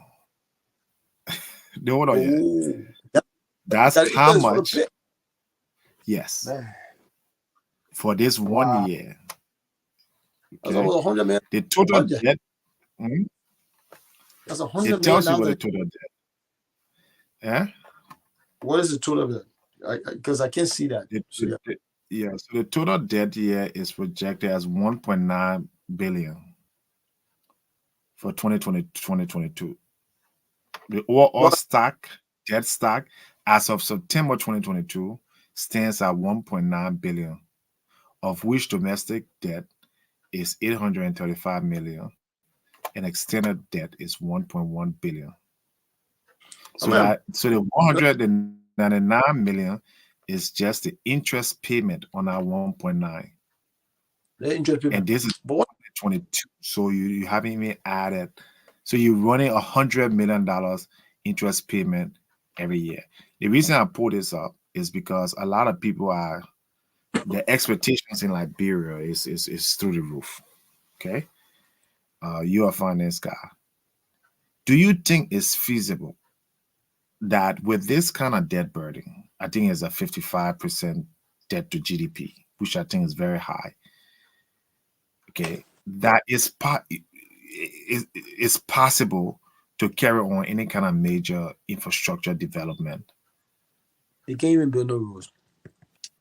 Speaker 2: Hold on, yeah.
Speaker 1: oh that,
Speaker 2: That's
Speaker 1: that
Speaker 2: how
Speaker 1: is for the
Speaker 2: much.
Speaker 1: pit.
Speaker 2: Yes,
Speaker 1: Man,
Speaker 2: for this one
Speaker 1: wow.
Speaker 2: year.
Speaker 1: That's
Speaker 2: Okay,
Speaker 1: almost $100 million
Speaker 2: the total
Speaker 1: budget.
Speaker 2: debt. Mhm,
Speaker 1: That's a
Speaker 2: it
Speaker 1: hundred million
Speaker 2: tells you what
Speaker 1: dollars.
Speaker 2: the total debt. Yeah.
Speaker 1: What is the total of that? Because I can't see that. So yeah.
Speaker 2: Yeah. So the total debt here is projected as 1.9 billion for 2020 2022. The overall
Speaker 1: Well,
Speaker 2: debt stack as of September 2022 stands at 1.9 billion, of which domestic debt is 835 million and external debt is 1.1 billion.
Speaker 1: I
Speaker 2: So
Speaker 1: mean,
Speaker 2: the 199 million is just the interest payment on our 1.9.
Speaker 1: the interest
Speaker 2: And
Speaker 1: payment.
Speaker 2: this is
Speaker 1: But what
Speaker 2: 22. So you haven't even added. So you're running $100 million interest payment every year. The reason I pull this up is because a lot of people are the expectations in Liberia is through the roof. Okay, you're a finance guy. Do you think it's feasible that with this kind of debt burden, I think it's a 55% debt to GDP, which I think is very high. Okay, that is possible to carry on any kind of major infrastructure development.
Speaker 1: They can't even build no roads.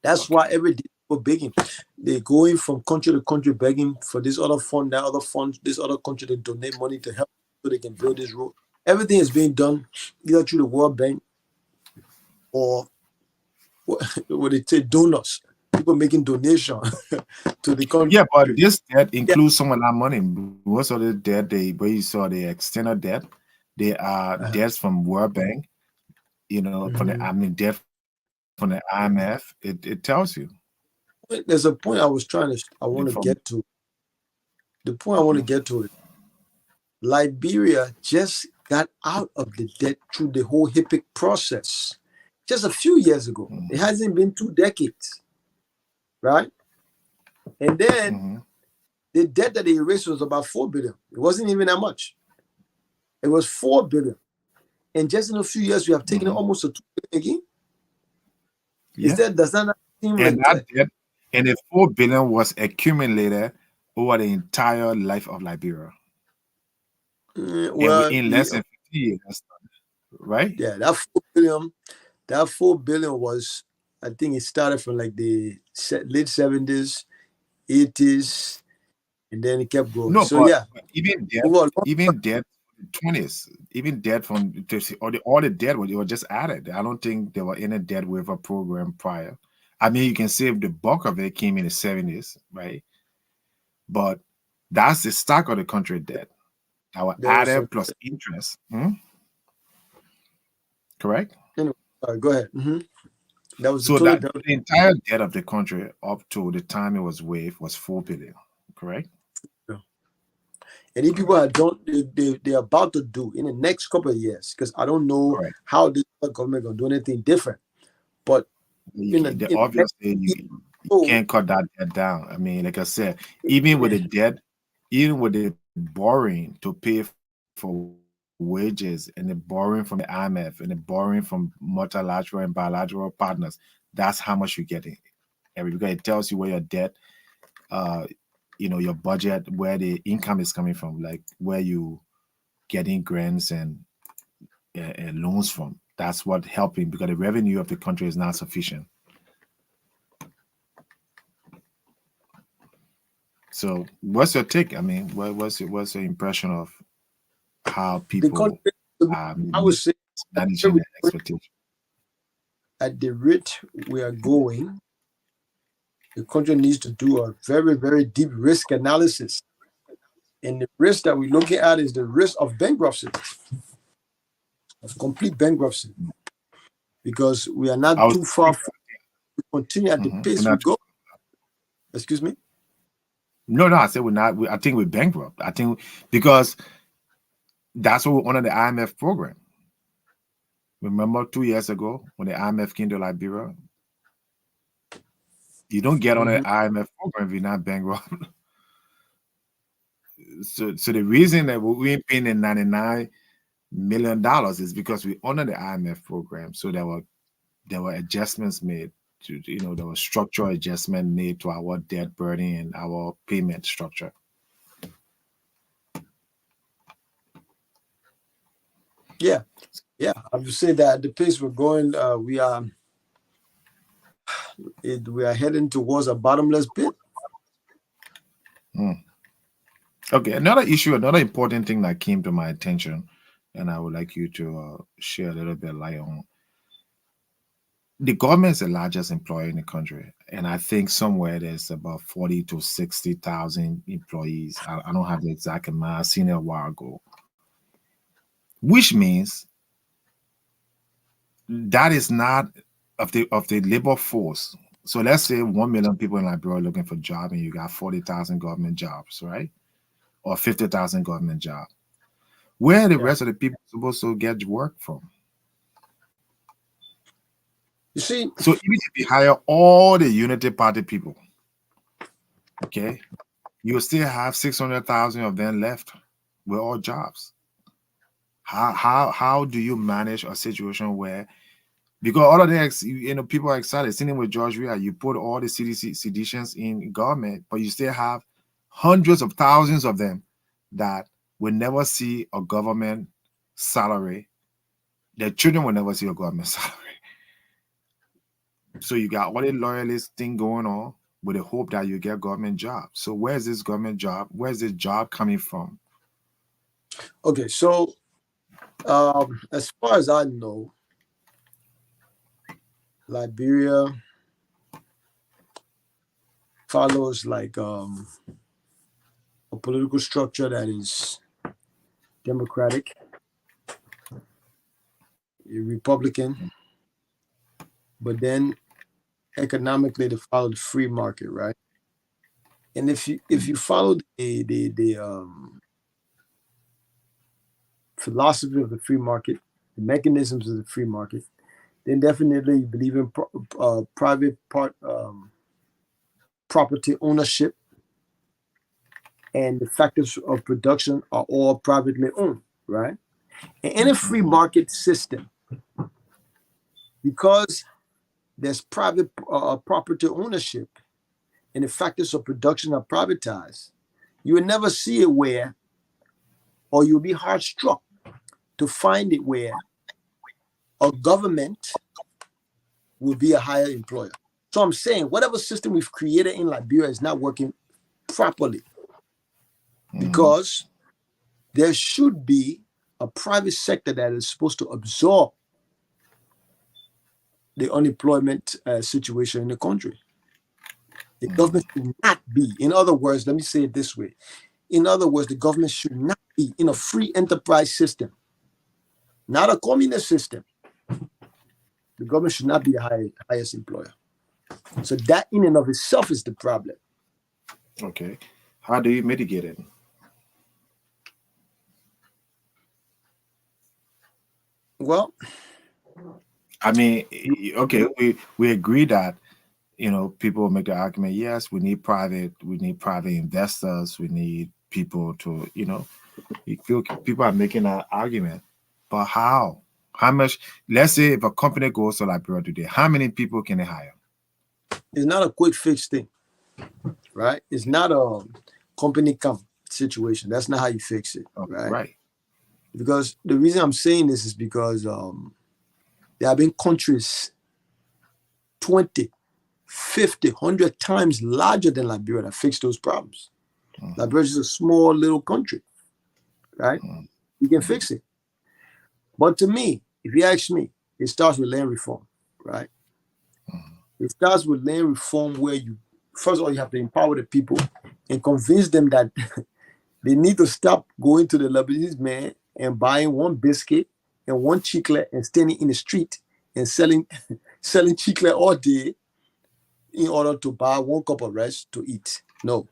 Speaker 1: That's why
Speaker 2: Okay.
Speaker 1: every day people begging. They're going from country to country begging for this other fund, that other fund, this other country to donate money to help so they can build this road. Everything is being done either through the World Bank or what they say donors. People making donation to the
Speaker 2: Yeah, but
Speaker 1: country.
Speaker 2: this debt
Speaker 1: Yeah.
Speaker 2: includes some of that money. Most of the debt, where you saw the external debt, they are
Speaker 1: Uh-huh.
Speaker 2: debts from World Bank. From the,
Speaker 1: Mhm.
Speaker 2: I mean, debt from the IMF. It tells you.
Speaker 1: There's a point I
Speaker 2: From
Speaker 1: want to get to. The point I want to get to is Liberia just got out of the debt through the whole HIPIC process just a few years ago.
Speaker 2: Mhm,
Speaker 1: It hasn't been 2 decades, right? And then
Speaker 2: mhm,
Speaker 1: the debt that they erased was about 4 billion. It wasn't even that much. It was 4 billion. And just in a few years, we have taken it
Speaker 2: mhm.
Speaker 1: almost to 2 billion again.
Speaker 2: Yeah,
Speaker 1: Does that not seem
Speaker 2: and
Speaker 1: like
Speaker 2: that debt and the 4 billion was accumulated over the entire life of Liberia, and
Speaker 1: well,
Speaker 2: within less than 50 years, right?
Speaker 1: yeah, that 4 billion was, I think it started from like the late 70s, 80s, and then it kept growing.
Speaker 2: No,
Speaker 1: So yeah,
Speaker 2: but even debt,
Speaker 1: over a long
Speaker 2: even debt from the 20s, even debt from all the debt was just added. I don't think there were any debt waiver program prior. I mean, you can say the bulk of it came in the 70s, right? But that's the stock of the country debt that were
Speaker 1: there was some.
Speaker 2: added plus interest. Correct?
Speaker 1: Anyway, go ahead. That was the
Speaker 2: So
Speaker 1: total
Speaker 2: that
Speaker 1: debt.
Speaker 2: the entire debt of the country up to the time it was waived was 4 billion. Correct?
Speaker 1: And if people
Speaker 2: Correct.
Speaker 1: are don't they're about to do in the next couple of years, because I don't know
Speaker 2: Correct.
Speaker 1: how this government gonna do anything different. But in the next
Speaker 2: Obviously
Speaker 1: year
Speaker 2: you
Speaker 1: or
Speaker 2: can't cut that debt down. I mean, like I said, even with the debt, even with the borrowing to pay for wages and the borrowing from the IMF and the borrowing from multilateral and bilateral partners, that's how much you're getting. Because it tells you where your debt, uh, your budget, where the income is coming from, like where you getting grants and loans from. That's what helping because the revenue of the country is not sufficient. So, what's your take? I mean, what's your impression of how
Speaker 1: the
Speaker 2: people
Speaker 1: country,
Speaker 2: are
Speaker 1: I would say
Speaker 2: managing the expectation?
Speaker 1: at the rate we are going, the country needs to do a very, very deep risk analysis. And the risk that we're looking at is the risk of bankruptcy, of complete bankruptcy, because we are
Speaker 2: I
Speaker 1: not
Speaker 2: was
Speaker 1: too far
Speaker 2: thinking,
Speaker 1: from to continue at the
Speaker 2: we're
Speaker 1: pace we
Speaker 2: not.
Speaker 1: go. Excuse me?
Speaker 2: No, no, I said we're not. I think we're bankrupt. I think because that's what we're under the IMF program. Remember 2 years ago when the IMF came to Liberia, you don't get on the
Speaker 1: Mhm.
Speaker 2: IMF program if you're not bankrupt. So the reason that we ain't paying the $99 million is because we honor the IMF program. So there were adjustments made to there was structural adjustment made to our debt burden and our payment structure.
Speaker 1: Yeah, yeah. I would say that at the pace we're going, we are heading towards a bottomless pit.
Speaker 2: Hmm. Okay, another important thing that came to my attention, and I would like you to share a little bit light on. The government is the largest employer in the country, and I think somewhere there's about 40 to 60,000 employees. I don't have the exact amount. I seen it a while ago, which means that is not of the labor force. So let's say 1 million people in Liberia looking for a job, and you got 40,000 government jobs, right? Or 50,000 government jobs. Where are the
Speaker 1: Yeah.
Speaker 2: rest of the people supposed to get work from?
Speaker 1: You see,
Speaker 2: So even if you hire all the Unity Party people, okay, you still have 600,000 of them left with all jobs. How do you manage a situation where, because all of the people are excited. Sitting with George Weah, you put all the seditions in government, but you still have hundreds of thousands of them that will never see a government salary. Their children will never see a government salary. So you got all the loyalist thing going on with the hope that you get government job. So where's this government job? Where's this job coming from?
Speaker 1: Okay, so as far as I know, Liberia follows like a political structure that is democratic, Republican, but then economically they follow the free market, right? And if you follow the philosophy of the free market, the mechanisms of the free market, then definitely you believe in private property ownership, and the factors of production are all privately owned, right? And in a free market system, because there's private property ownership and the factors of production are privatized, you will never see it where, or you'll be hard struck to find it where a government will be a higher employer. So I'm saying whatever system we've created in Liberia is not working properly, because there should be a private sector that is supposed to absorb the unemployment situation in the country. The government should not be, in other words, let me say it this way. In other words, the government should not be in a free enterprise system, not a communist system. The government should not be the highest employer. So that in and of itself is the problem.
Speaker 2: Okay. How do you mitigate it?
Speaker 1: Well,
Speaker 2: I mean, okay, we agree that people make the argument. Yes, we need private investors. We need people to you feel people are making that argument, but how? How much? Let's say if a company goes to Liberia today, how many people can they hire?
Speaker 1: it's not a quick fix thing, right? It's not a company come situation. That's not how you fix it, right?
Speaker 2: Right.
Speaker 1: Because the reason I'm saying this is because there have been countries 20, 50, 100 times larger than Liberia that fix those problems. Liberia is a small little country, right? You can fix it. But to me, if you ask me, it starts with land reform, right? It starts with land reform where you, first of all, you have to empower the people and convince them that they need to stop going to the Lebanese man and buying one biscuit and one chicle and standing in the street and selling chicle all day in order to buy one cup of rice to eat. No.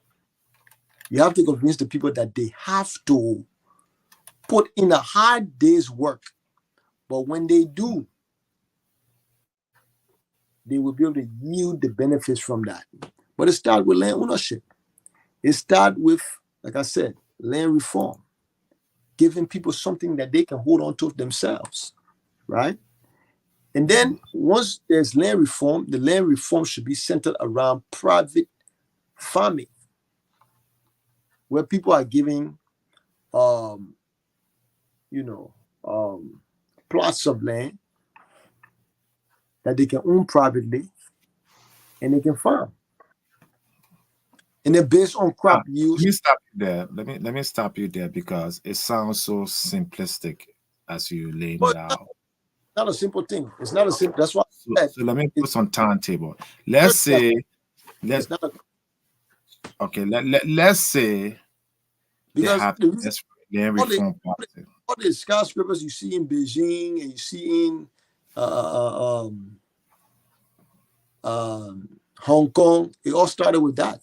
Speaker 1: You have to convince the people that they have to put in a hard day's work. But when they do, they will be able to yield the benefits from that. But it starts with land ownership. It starts with, like I said, land reform, giving people something that they can hold on to themselves, right? And then once there's land reform, the land reform should be centered around private farming, where people are giving, plots of land that they can own privately and they can farm. And they're based on crop use.
Speaker 2: Let me stop you there. Let me stop you there because it sounds so simplistic as you laid it out.
Speaker 1: Not a simple thing. It's not a simple. That's why.
Speaker 2: So let me put some timetable. Let's say, let's say
Speaker 1: because
Speaker 2: they have this land reform policy.
Speaker 1: All the skyscrapers you see in Beijing and you see in Hong Kong, it all started with that.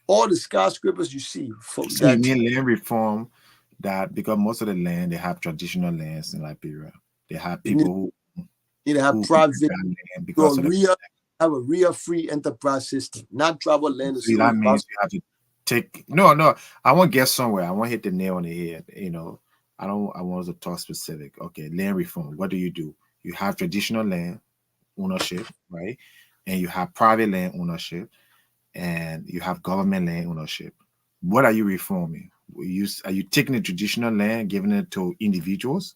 Speaker 1: All the skyscrapers you see from
Speaker 2: so that. You mean land reform that because most of the land they have traditional lands in Liberia. They have people who
Speaker 1: have private land because have a real free enterprise system, not tribal land.
Speaker 2: So that means you have to take no. I want to get somewhere. I want to hit the nail on the head. I don't. I want to talk specific. Okay, land reform. What do? You have traditional land ownership, right? And you have private land ownership, and you have government land ownership. What are you reforming? Are you taking the traditional land, giving it to individuals?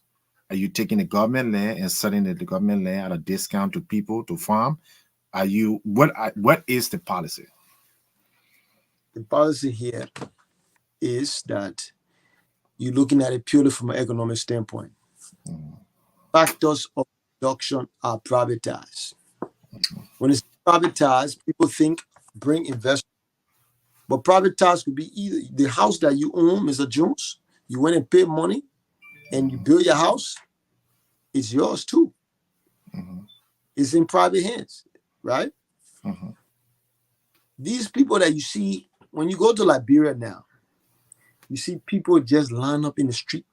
Speaker 2: Are you taking the government land and selling the government land at a discount to people to farm? What is the policy?
Speaker 1: The policy here is that you're looking at it purely from an economic standpoint.
Speaker 2: Mhm.
Speaker 1: Factors of production are privatized. When it's privatized, people think bring investment. But privatized could be either the house that you own, Mr. Jones, you went and pay money and you build your house, it's yours too.
Speaker 2: Mhm.
Speaker 1: It's in private hands, right?
Speaker 2: Mhm.
Speaker 1: These people that you see, when you go to Liberia now, you see people just line up in the street.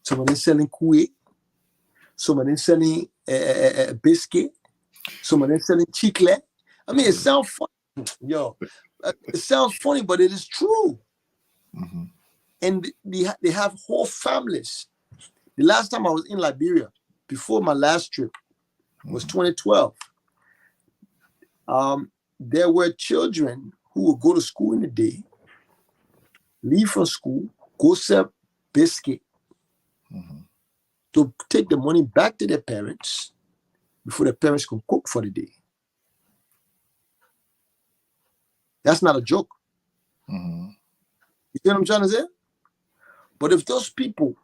Speaker 1: Some of them selling kueh, some of them selling biscuit, some of them selling chicle. I mean, it sounds funny, yo. It sounds funny, but it is true.
Speaker 2: Mhm.
Speaker 1: And they have whole families. The last time I was in Liberia, before my last trip, was
Speaker 2: Mhm.
Speaker 1: 2012. There were children who would go to school in the day, leave from school, go sell biscuit
Speaker 2: Mhm.
Speaker 1: to take the money back to their parents before the parents can cook for the day. That's not a joke.
Speaker 2: Mhm.
Speaker 1: You see what I'm trying to say? But if those people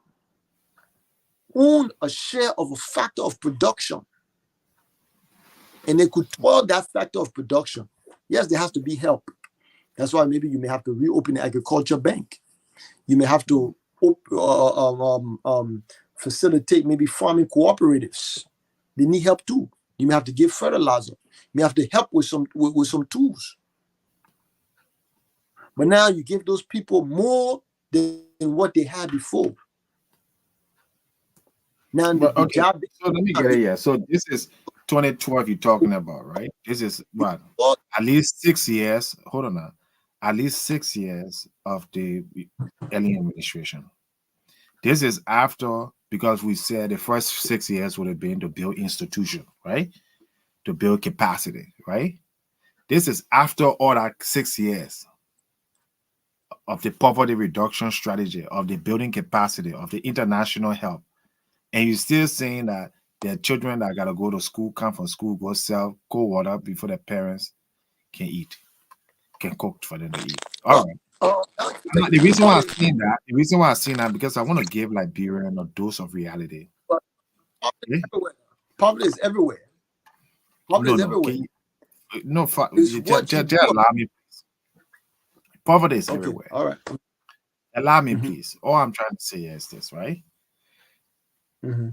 Speaker 1: own a share of a factor of production and they could toil that factor of production, yes, there has to be help. That's why maybe you may have to reopen the agriculture bank. You may have to facilitate maybe farming cooperatives. They need help too. You may have to give fertilizer. You may have to help with some tools. But now you give those people more than what they had before. Now
Speaker 2: But
Speaker 1: the
Speaker 2: okay,
Speaker 1: job
Speaker 2: so let me get it here. So this is 2012 you're talking about, right? This is what, at least 6 years. Hold on now. At least 6 years of the alien administration. This is after, because we said the first 6 years would have been to build institution, right? To build capacity, right? This is after all that 6 years of the poverty reduction strategy, of the building capacity, of the international help. And you're still saying that there are children that gotta go to school, come from school, go sell cold water before their parents can eat, can cook for them to eat. All
Speaker 1: uh,
Speaker 2: right.
Speaker 1: uh,
Speaker 2: The reason why I'm
Speaker 1: public,
Speaker 2: saying that, because I want to give Liberian a dose of reality. Okay?
Speaker 1: everywhere. Public is everywhere. Public
Speaker 2: No,
Speaker 1: is
Speaker 2: no.
Speaker 1: everywhere.
Speaker 2: No,
Speaker 1: It's what you
Speaker 2: just
Speaker 1: do.
Speaker 2: allow me. Poverty is
Speaker 1: Okay,
Speaker 2: everywhere.
Speaker 1: all right.
Speaker 2: Allow me,
Speaker 1: Mm-hmm.
Speaker 2: please. All I'm trying to say is this, right?
Speaker 1: Mm-hmm.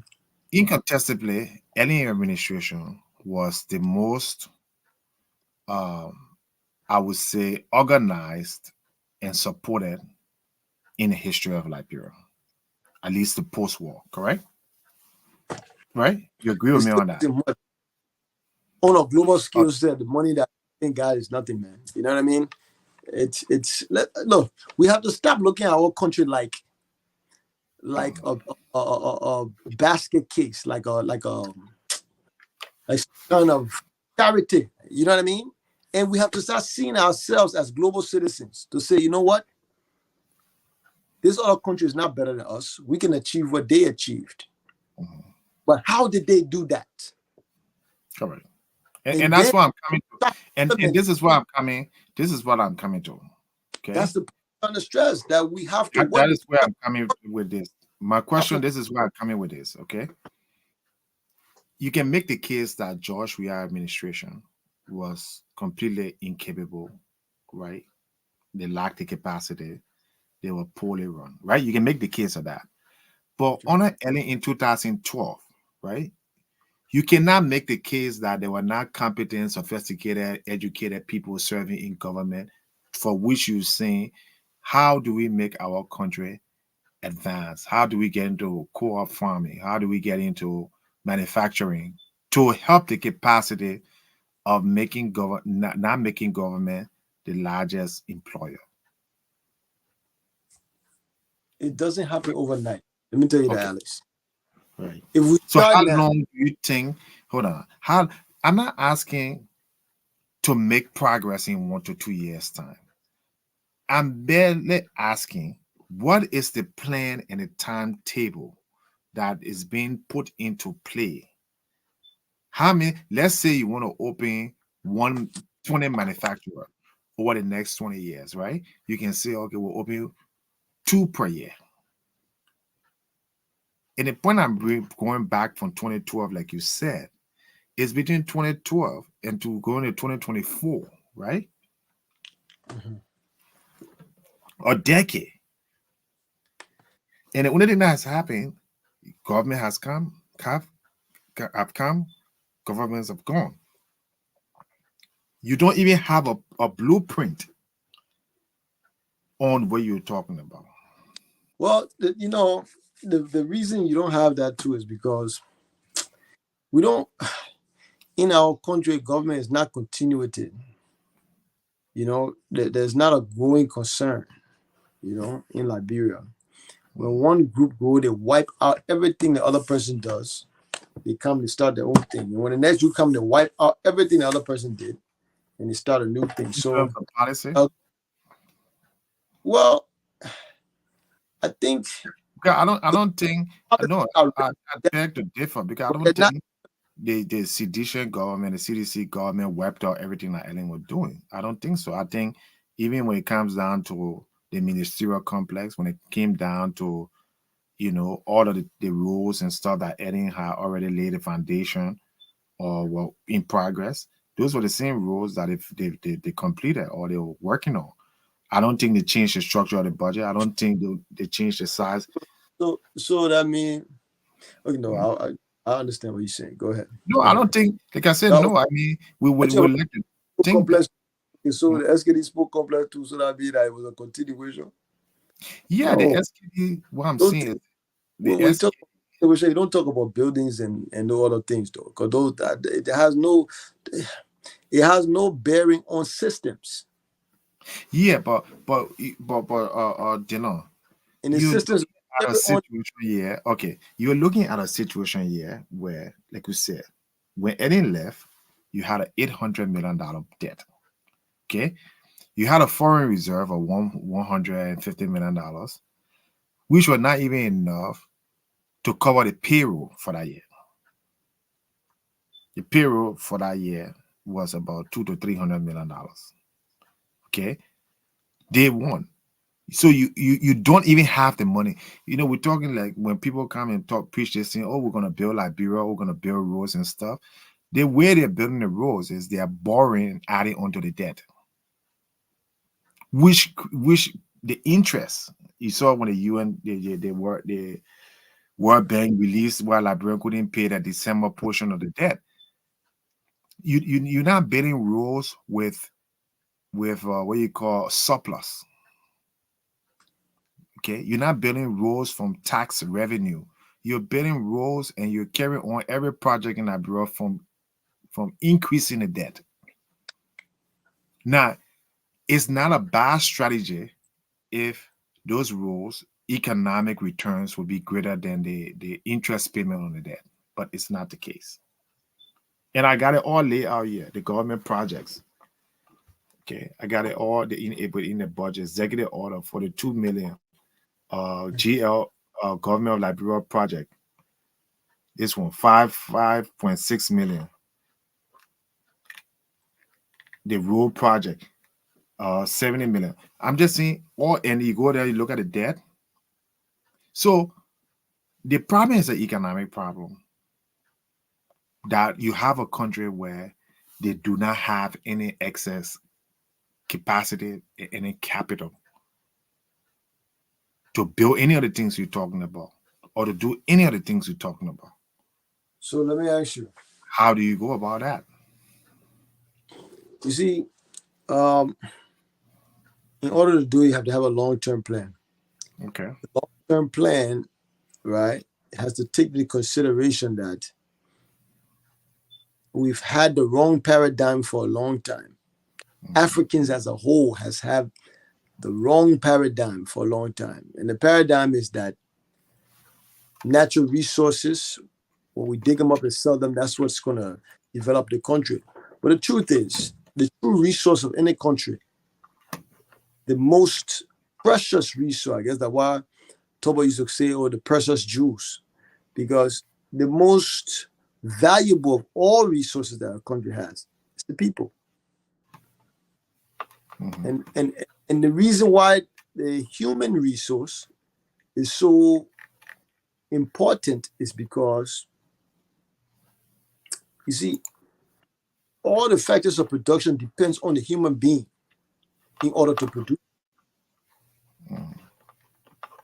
Speaker 2: Incontestably, alien administration was the most, um, I would say, organized and supported in the history of Liberia, at least the post-war. Correct? Right? You agree with
Speaker 1: It's
Speaker 2: me
Speaker 1: still
Speaker 2: on that?
Speaker 1: much on a global
Speaker 2: Uh,
Speaker 1: scale. Said the money that I think God is nothing, man. You know what I mean? Look. We have to stop looking at our country like a basket case, like some kind of charity. You know what I mean? And we have to start seeing ourselves as global citizens to say, you know what? This other country is not better than us. We can achieve what they achieved.
Speaker 2: mhm.
Speaker 1: But how did they do that?
Speaker 2: Correct. And
Speaker 1: And
Speaker 2: that's
Speaker 1: then
Speaker 2: why I'm coming to.
Speaker 1: start
Speaker 2: And
Speaker 1: implementing.
Speaker 2: this is where I'm coming. This is what I'm coming to.
Speaker 1: That's
Speaker 2: Okay.
Speaker 1: the kind of stress that we have to
Speaker 2: That
Speaker 1: what
Speaker 2: is where I'm coming with this. My question, this is where I'm coming with this. Okay. You can make the case that George Weah administration was completely incapable, right? They lacked the capacity. They were poorly run, right? You can make the case of that. But on a early in 2012, right? You cannot make the case that they were not competent, sophisticated, educated people serving in government, for which you're saying, how do we make our country advance? How do we get into co-op farming? How do we get into manufacturing to help the capacity of making government, not making government the largest employer?
Speaker 1: It doesn't happen overnight. Let me tell you that,
Speaker 2: Okay,
Speaker 1: Alex.
Speaker 2: right.
Speaker 1: If we
Speaker 2: So
Speaker 1: start
Speaker 2: how
Speaker 1: now,
Speaker 2: long do you think? Hold on. How I'm not asking to make progress in 1 to 2 years time. I'm barely asking what is the plan and the timetable that is being put into play. How many? Let's say you want to open 120 manufacturer over the next 20 years, right? You can say, okay, we'll open two per year. And the point I'm going back from 2012, like you said, is between 2012 and to going to 2024, right?
Speaker 1: Mhm.
Speaker 2: A decade. And the only thing that has happened, government has have come, governments have gone. You don't even have a blueprint on what you're talking about.
Speaker 1: Well, the reason you don't have that too is because we don't in our country government is not continuity. There's not a growing concern. In Liberia, when one group go, they wipe out everything the other person does. They come, they start their own thing. And when the next group come, they wipe out everything the other person did, and they start a new thing.
Speaker 2: In terms
Speaker 1: So,
Speaker 2: of policy,
Speaker 1: well, I think
Speaker 2: because I don't think, no, I beg to differ because I
Speaker 1: they're
Speaker 2: don't
Speaker 1: not.
Speaker 2: think the sedition government, the CDC government wiped out everything that Ellen was doing. I don't think so. I think even when it comes down to the ministerial complex, when it came down to, all of the rules and stuff that Ellen had already laid the foundation or were in progress, those were the same rules that if they completed or they were working on. I don't think they changed the structure of the budget. I don't think they changed the size.
Speaker 1: So that mean, okay, no, I understand what you're saying. Go ahead.
Speaker 2: No,
Speaker 1: Go
Speaker 2: I
Speaker 1: ahead.
Speaker 2: don't think, like I said,
Speaker 1: Now,
Speaker 2: no. I mean, we will
Speaker 1: actually,
Speaker 2: we'll let you
Speaker 1: spoke
Speaker 2: think that.
Speaker 1: complex. Okay, so the SKD spoke complex too, so that mean that it was a continuation.
Speaker 2: Yeah, the
Speaker 1: No,
Speaker 2: SKD, what I'm
Speaker 1: don't
Speaker 2: saying is the
Speaker 1: when we
Speaker 2: SK,
Speaker 1: talk continuation, you don't talk about buildings and no other things though, because those that it has no bearing on systems.
Speaker 2: yeah, but Dylan,
Speaker 1: And the
Speaker 2: you're
Speaker 1: systems
Speaker 2: looking at a
Speaker 1: on.
Speaker 2: situation here. Okay, you're looking at a situation here where, like you said, when Eddie left, you had an $800 million debt. Okay, you had a foreign reserve of $150 million, which was not even enough to cover the payroll for that year. The payroll for that year was about $200 to $300 million. Okay, day one. So you don't even have the money. We're talking like when people come and talk, preach this thing, oh, we're gonna build Liberia, we're gonna build roads and stuff. The way they're building the roads is they are borrowing and adding onto the debt, which the interest you saw when the UN the World Bank released why Liberia couldn't pay the December portion of the debt. You're not building roads with what you call surplus. Okay, you're not building roads from tax revenue. You're building roads and you're carrying on every project in Liberia from increasing the debt. Now, it's not a bad strategy if those roads economic returns will be greater than the interest payment on the debt, but it's not the case. And I got it all laid out here. The government projects. Okay, I got it all in the budget. Executive order for the 2 million GL government of Liberia project. This one, 5.6 million. The road project, 70 million. I'm just saying, and you go there, you look at the debt. So the problem is an economic problem that you have a country where they do not have any excess capacity, any capital to build any of the things you're talking about or to do any of the things you're talking about.
Speaker 1: So let me ask you.
Speaker 2: How do you go about that?
Speaker 1: You see, um, in order to do it, you have to have a long-term plan.
Speaker 2: Okay.
Speaker 1: The long-term plan, right, has to take into consideration that we've had the wrong paradigm for a long time. Africans as a whole has had the wrong paradigm for a long time. And the paradigm is that natural resources, when we dig them up and sell them, that's what's going to develop the country. But the truth is, the true resource of any country, the most precious resource, I guess that's why Toba used to say, oh, the precious jewels, because the most valuable of all resources that a country has is the people. And the reason why the human resource is so important is because, you see, all the factors of production depends on the human being in order to produce.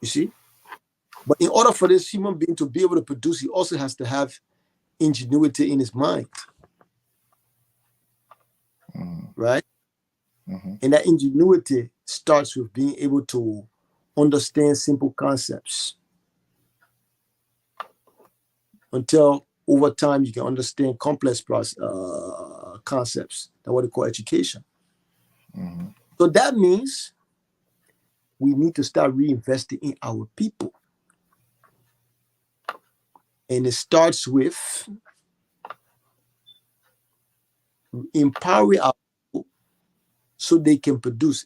Speaker 1: You see? But in order for this human being to be able to produce, he also has to have ingenuity in his mind. Right? And that ingenuity starts with being able to understand simple concepts. Until over time you can understand complex concepts. That's what they call education. So that means we need to start reinvesting in our people. And it starts with empowering our people so they can produce.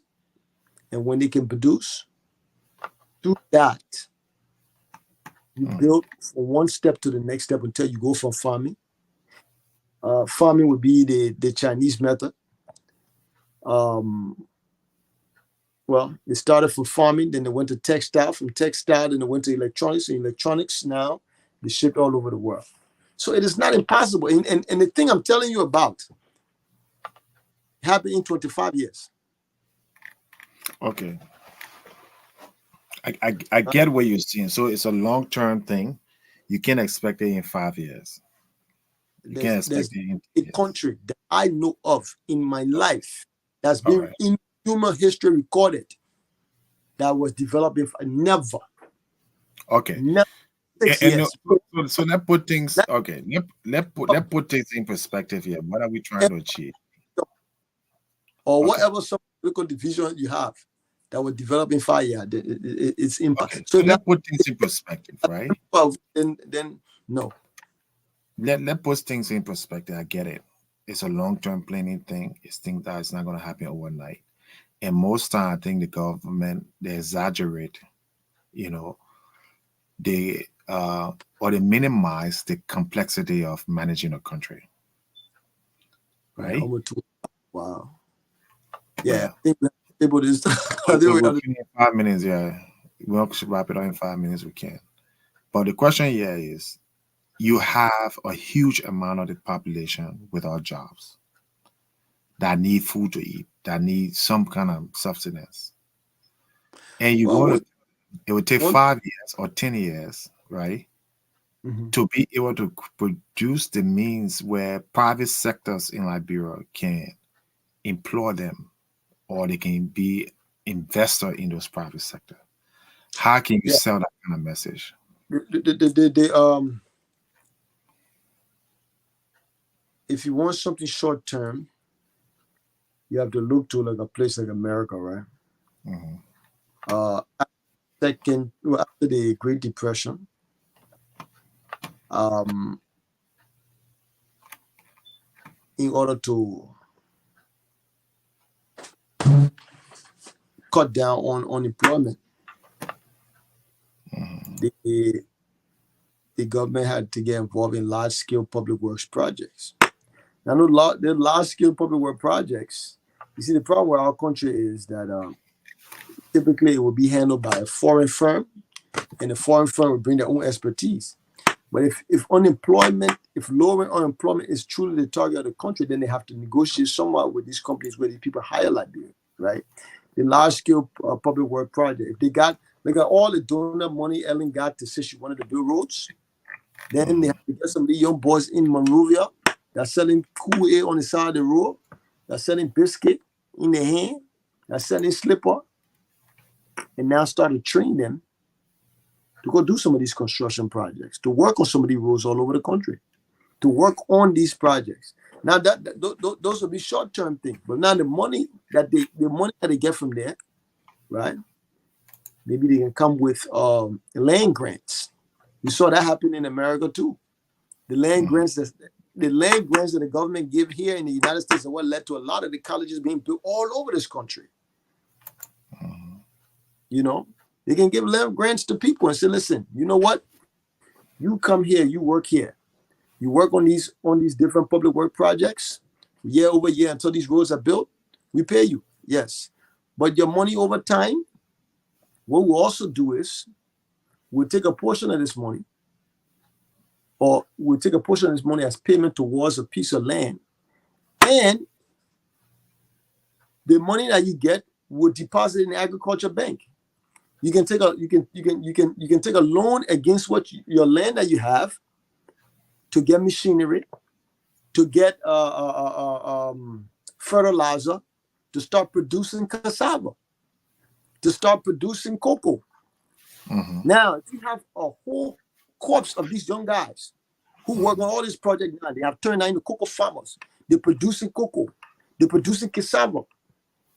Speaker 1: And when they can produce, through that, you build from one step to the next step until you go from farming. Farming would be the Chinese method. Well, they started from farming, then they went to textile. From textile, then they went to electronics. And electronics now, they ship all over the world. So it is not impossible. And the thing I'm telling you about happened in 25 years.
Speaker 2: Okay. I get what you're saying. So it's a long-term thing. You can't expect it in 5 years. You can't expect it in
Speaker 1: a country that I know of in my life that's been in human history recorded that was developing never.
Speaker 2: Okay.
Speaker 1: Never.
Speaker 2: So let's put things let's put things in perspective here. What are we trying to achieve?
Speaker 1: Or whatever some political division you have that was developed in 5 years, it's impact.
Speaker 2: Okay. So let's put things in perspective, right?
Speaker 1: Then no.
Speaker 2: Let's put things in perspective. I get it. It's a long-term planning thing. It's things that it's not going to happen overnight. And most time, I think the government, they exaggerate, they or they minimize the complexity of managing a country. Right?
Speaker 1: Wow. Yeah. I think people just
Speaker 2: in 5 minutes, yeah. We'll wrap it up in 5 minutes, we can. But the question here is, you have a huge amount of the population without jobs that need food to eat, that need some kind of subsistence. And it would take 5 years or 10 years, right? To be able to produce the means where private sectors in Liberia can employ them, or they can be investor in those private sector. How can you sell that kind of message?
Speaker 1: If you want something short term, you have to look to like a place like America, right? After the Great Depression, in order to cut down on unemployment, the government had to get involved in large-scale public works projects. Now, the large-scale public work projects, you see, the problem with our country is that typically it will be handled by a foreign firm, and the foreign firm will bring their own expertise. But if lowering unemployment is truly the target of the country, then they have to negotiate somewhat with these companies where these people hire Liberians, right? The large-scale public work project, if they got all the donor money Ellen got to say she wanted to build roads, then they have to get some of the young boys in Monrovia that's selling Kool-Aid on the side of the road, that's selling biscuit in their hand, that's selling slipper, and now start to train them to go do some of these construction projects, to work on some of these roads all over the country, to work on these projects. Now those will be short-term things, but now the money that they get from there, right? Maybe they can come with land grants. We saw that happen in America too. The land grants that the government give here in the United States are what led to a lot of the colleges being built all over this country. You know, they can give land grants to people and say, listen, you know what? You come here, you work here. You work on these different public work projects year over year until these roads are built. We pay you, yes. But your money over time, what we'll also do is we'll take a portion of this money, or we'll take a portion of this money as payment towards a piece of land. And the money that you get will deposit in the agriculture bank. You can take a loan against your land that you have to get machinery, to get fertilizer, to start producing cassava, to start producing cocoa. Now, if you have a whole corps of these young guys who work on all these projects now, they have turned out into cocoa farmers. They're producing cocoa. They're producing cassava.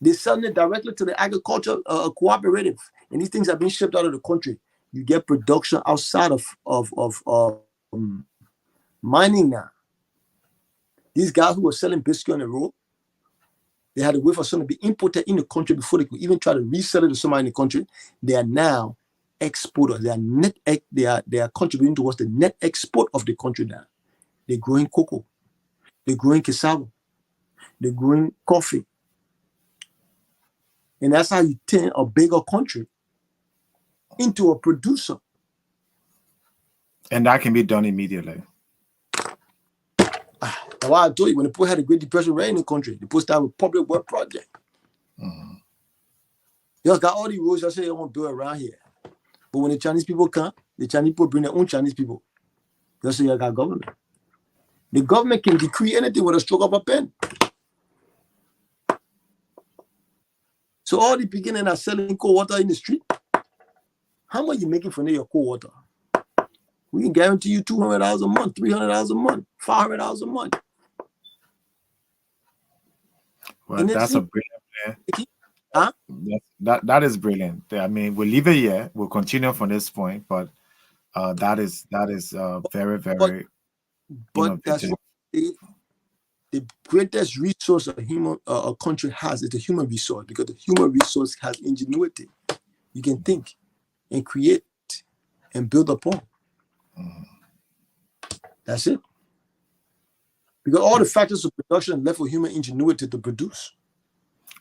Speaker 1: They're selling it directly to the agriculture cooperative, and these things are being shipped out of the country. You get production outside of mining now. These guys who were selling biscuit on the road, they had to wait for something to be imported in the country before they could even try to resell it to somebody in the country. They are now exporters. They are contributing towards the net export of the country now. They're growing cocoa. They're growing cassava. They're growing coffee. And that's how you turn a bigger country into a producer.
Speaker 2: And that can be done immediately.
Speaker 1: That's why I told you, when the people had a Great Depression right in the country, they put that with public work project. You just got all the roads I say they want to build around here. But when the Chinese people come, the Chinese people bring their own Chinese people. That's you got government. The government can decree anything with a stroke of a pen. So all the beginning are selling cold water in the street. How much you making from your cold water? We can guarantee you $200 a month, $300 a month, $500 a month.
Speaker 2: Well, that's a brilliant plan. Huh? That is brilliant. I mean, we'll leave it here. We'll continue from this point, but that is very, very.
Speaker 1: But that's the greatest resource a country has is the human resource, because the human resource has ingenuity. You can think and create and build upon. That's it. Because all the factors of production left for human ingenuity to produce.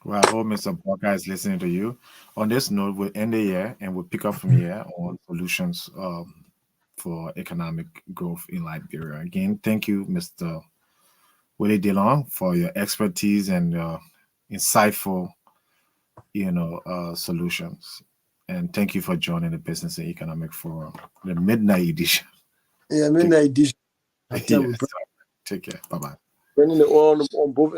Speaker 2: Well, I hope Mr. Barker is listening to you. On this note, we'll end the year and we'll pick up from here on solutions for economic growth in Liberia. Again, thank you, Mr. Willie DeLong, for your expertise and insightful, solutions. And thank you for joining the Business and Economic Forum, the midnight edition.
Speaker 1: Yeah, midnight edition.
Speaker 2: Take care. Bye-bye.
Speaker 1: Burning the oil on both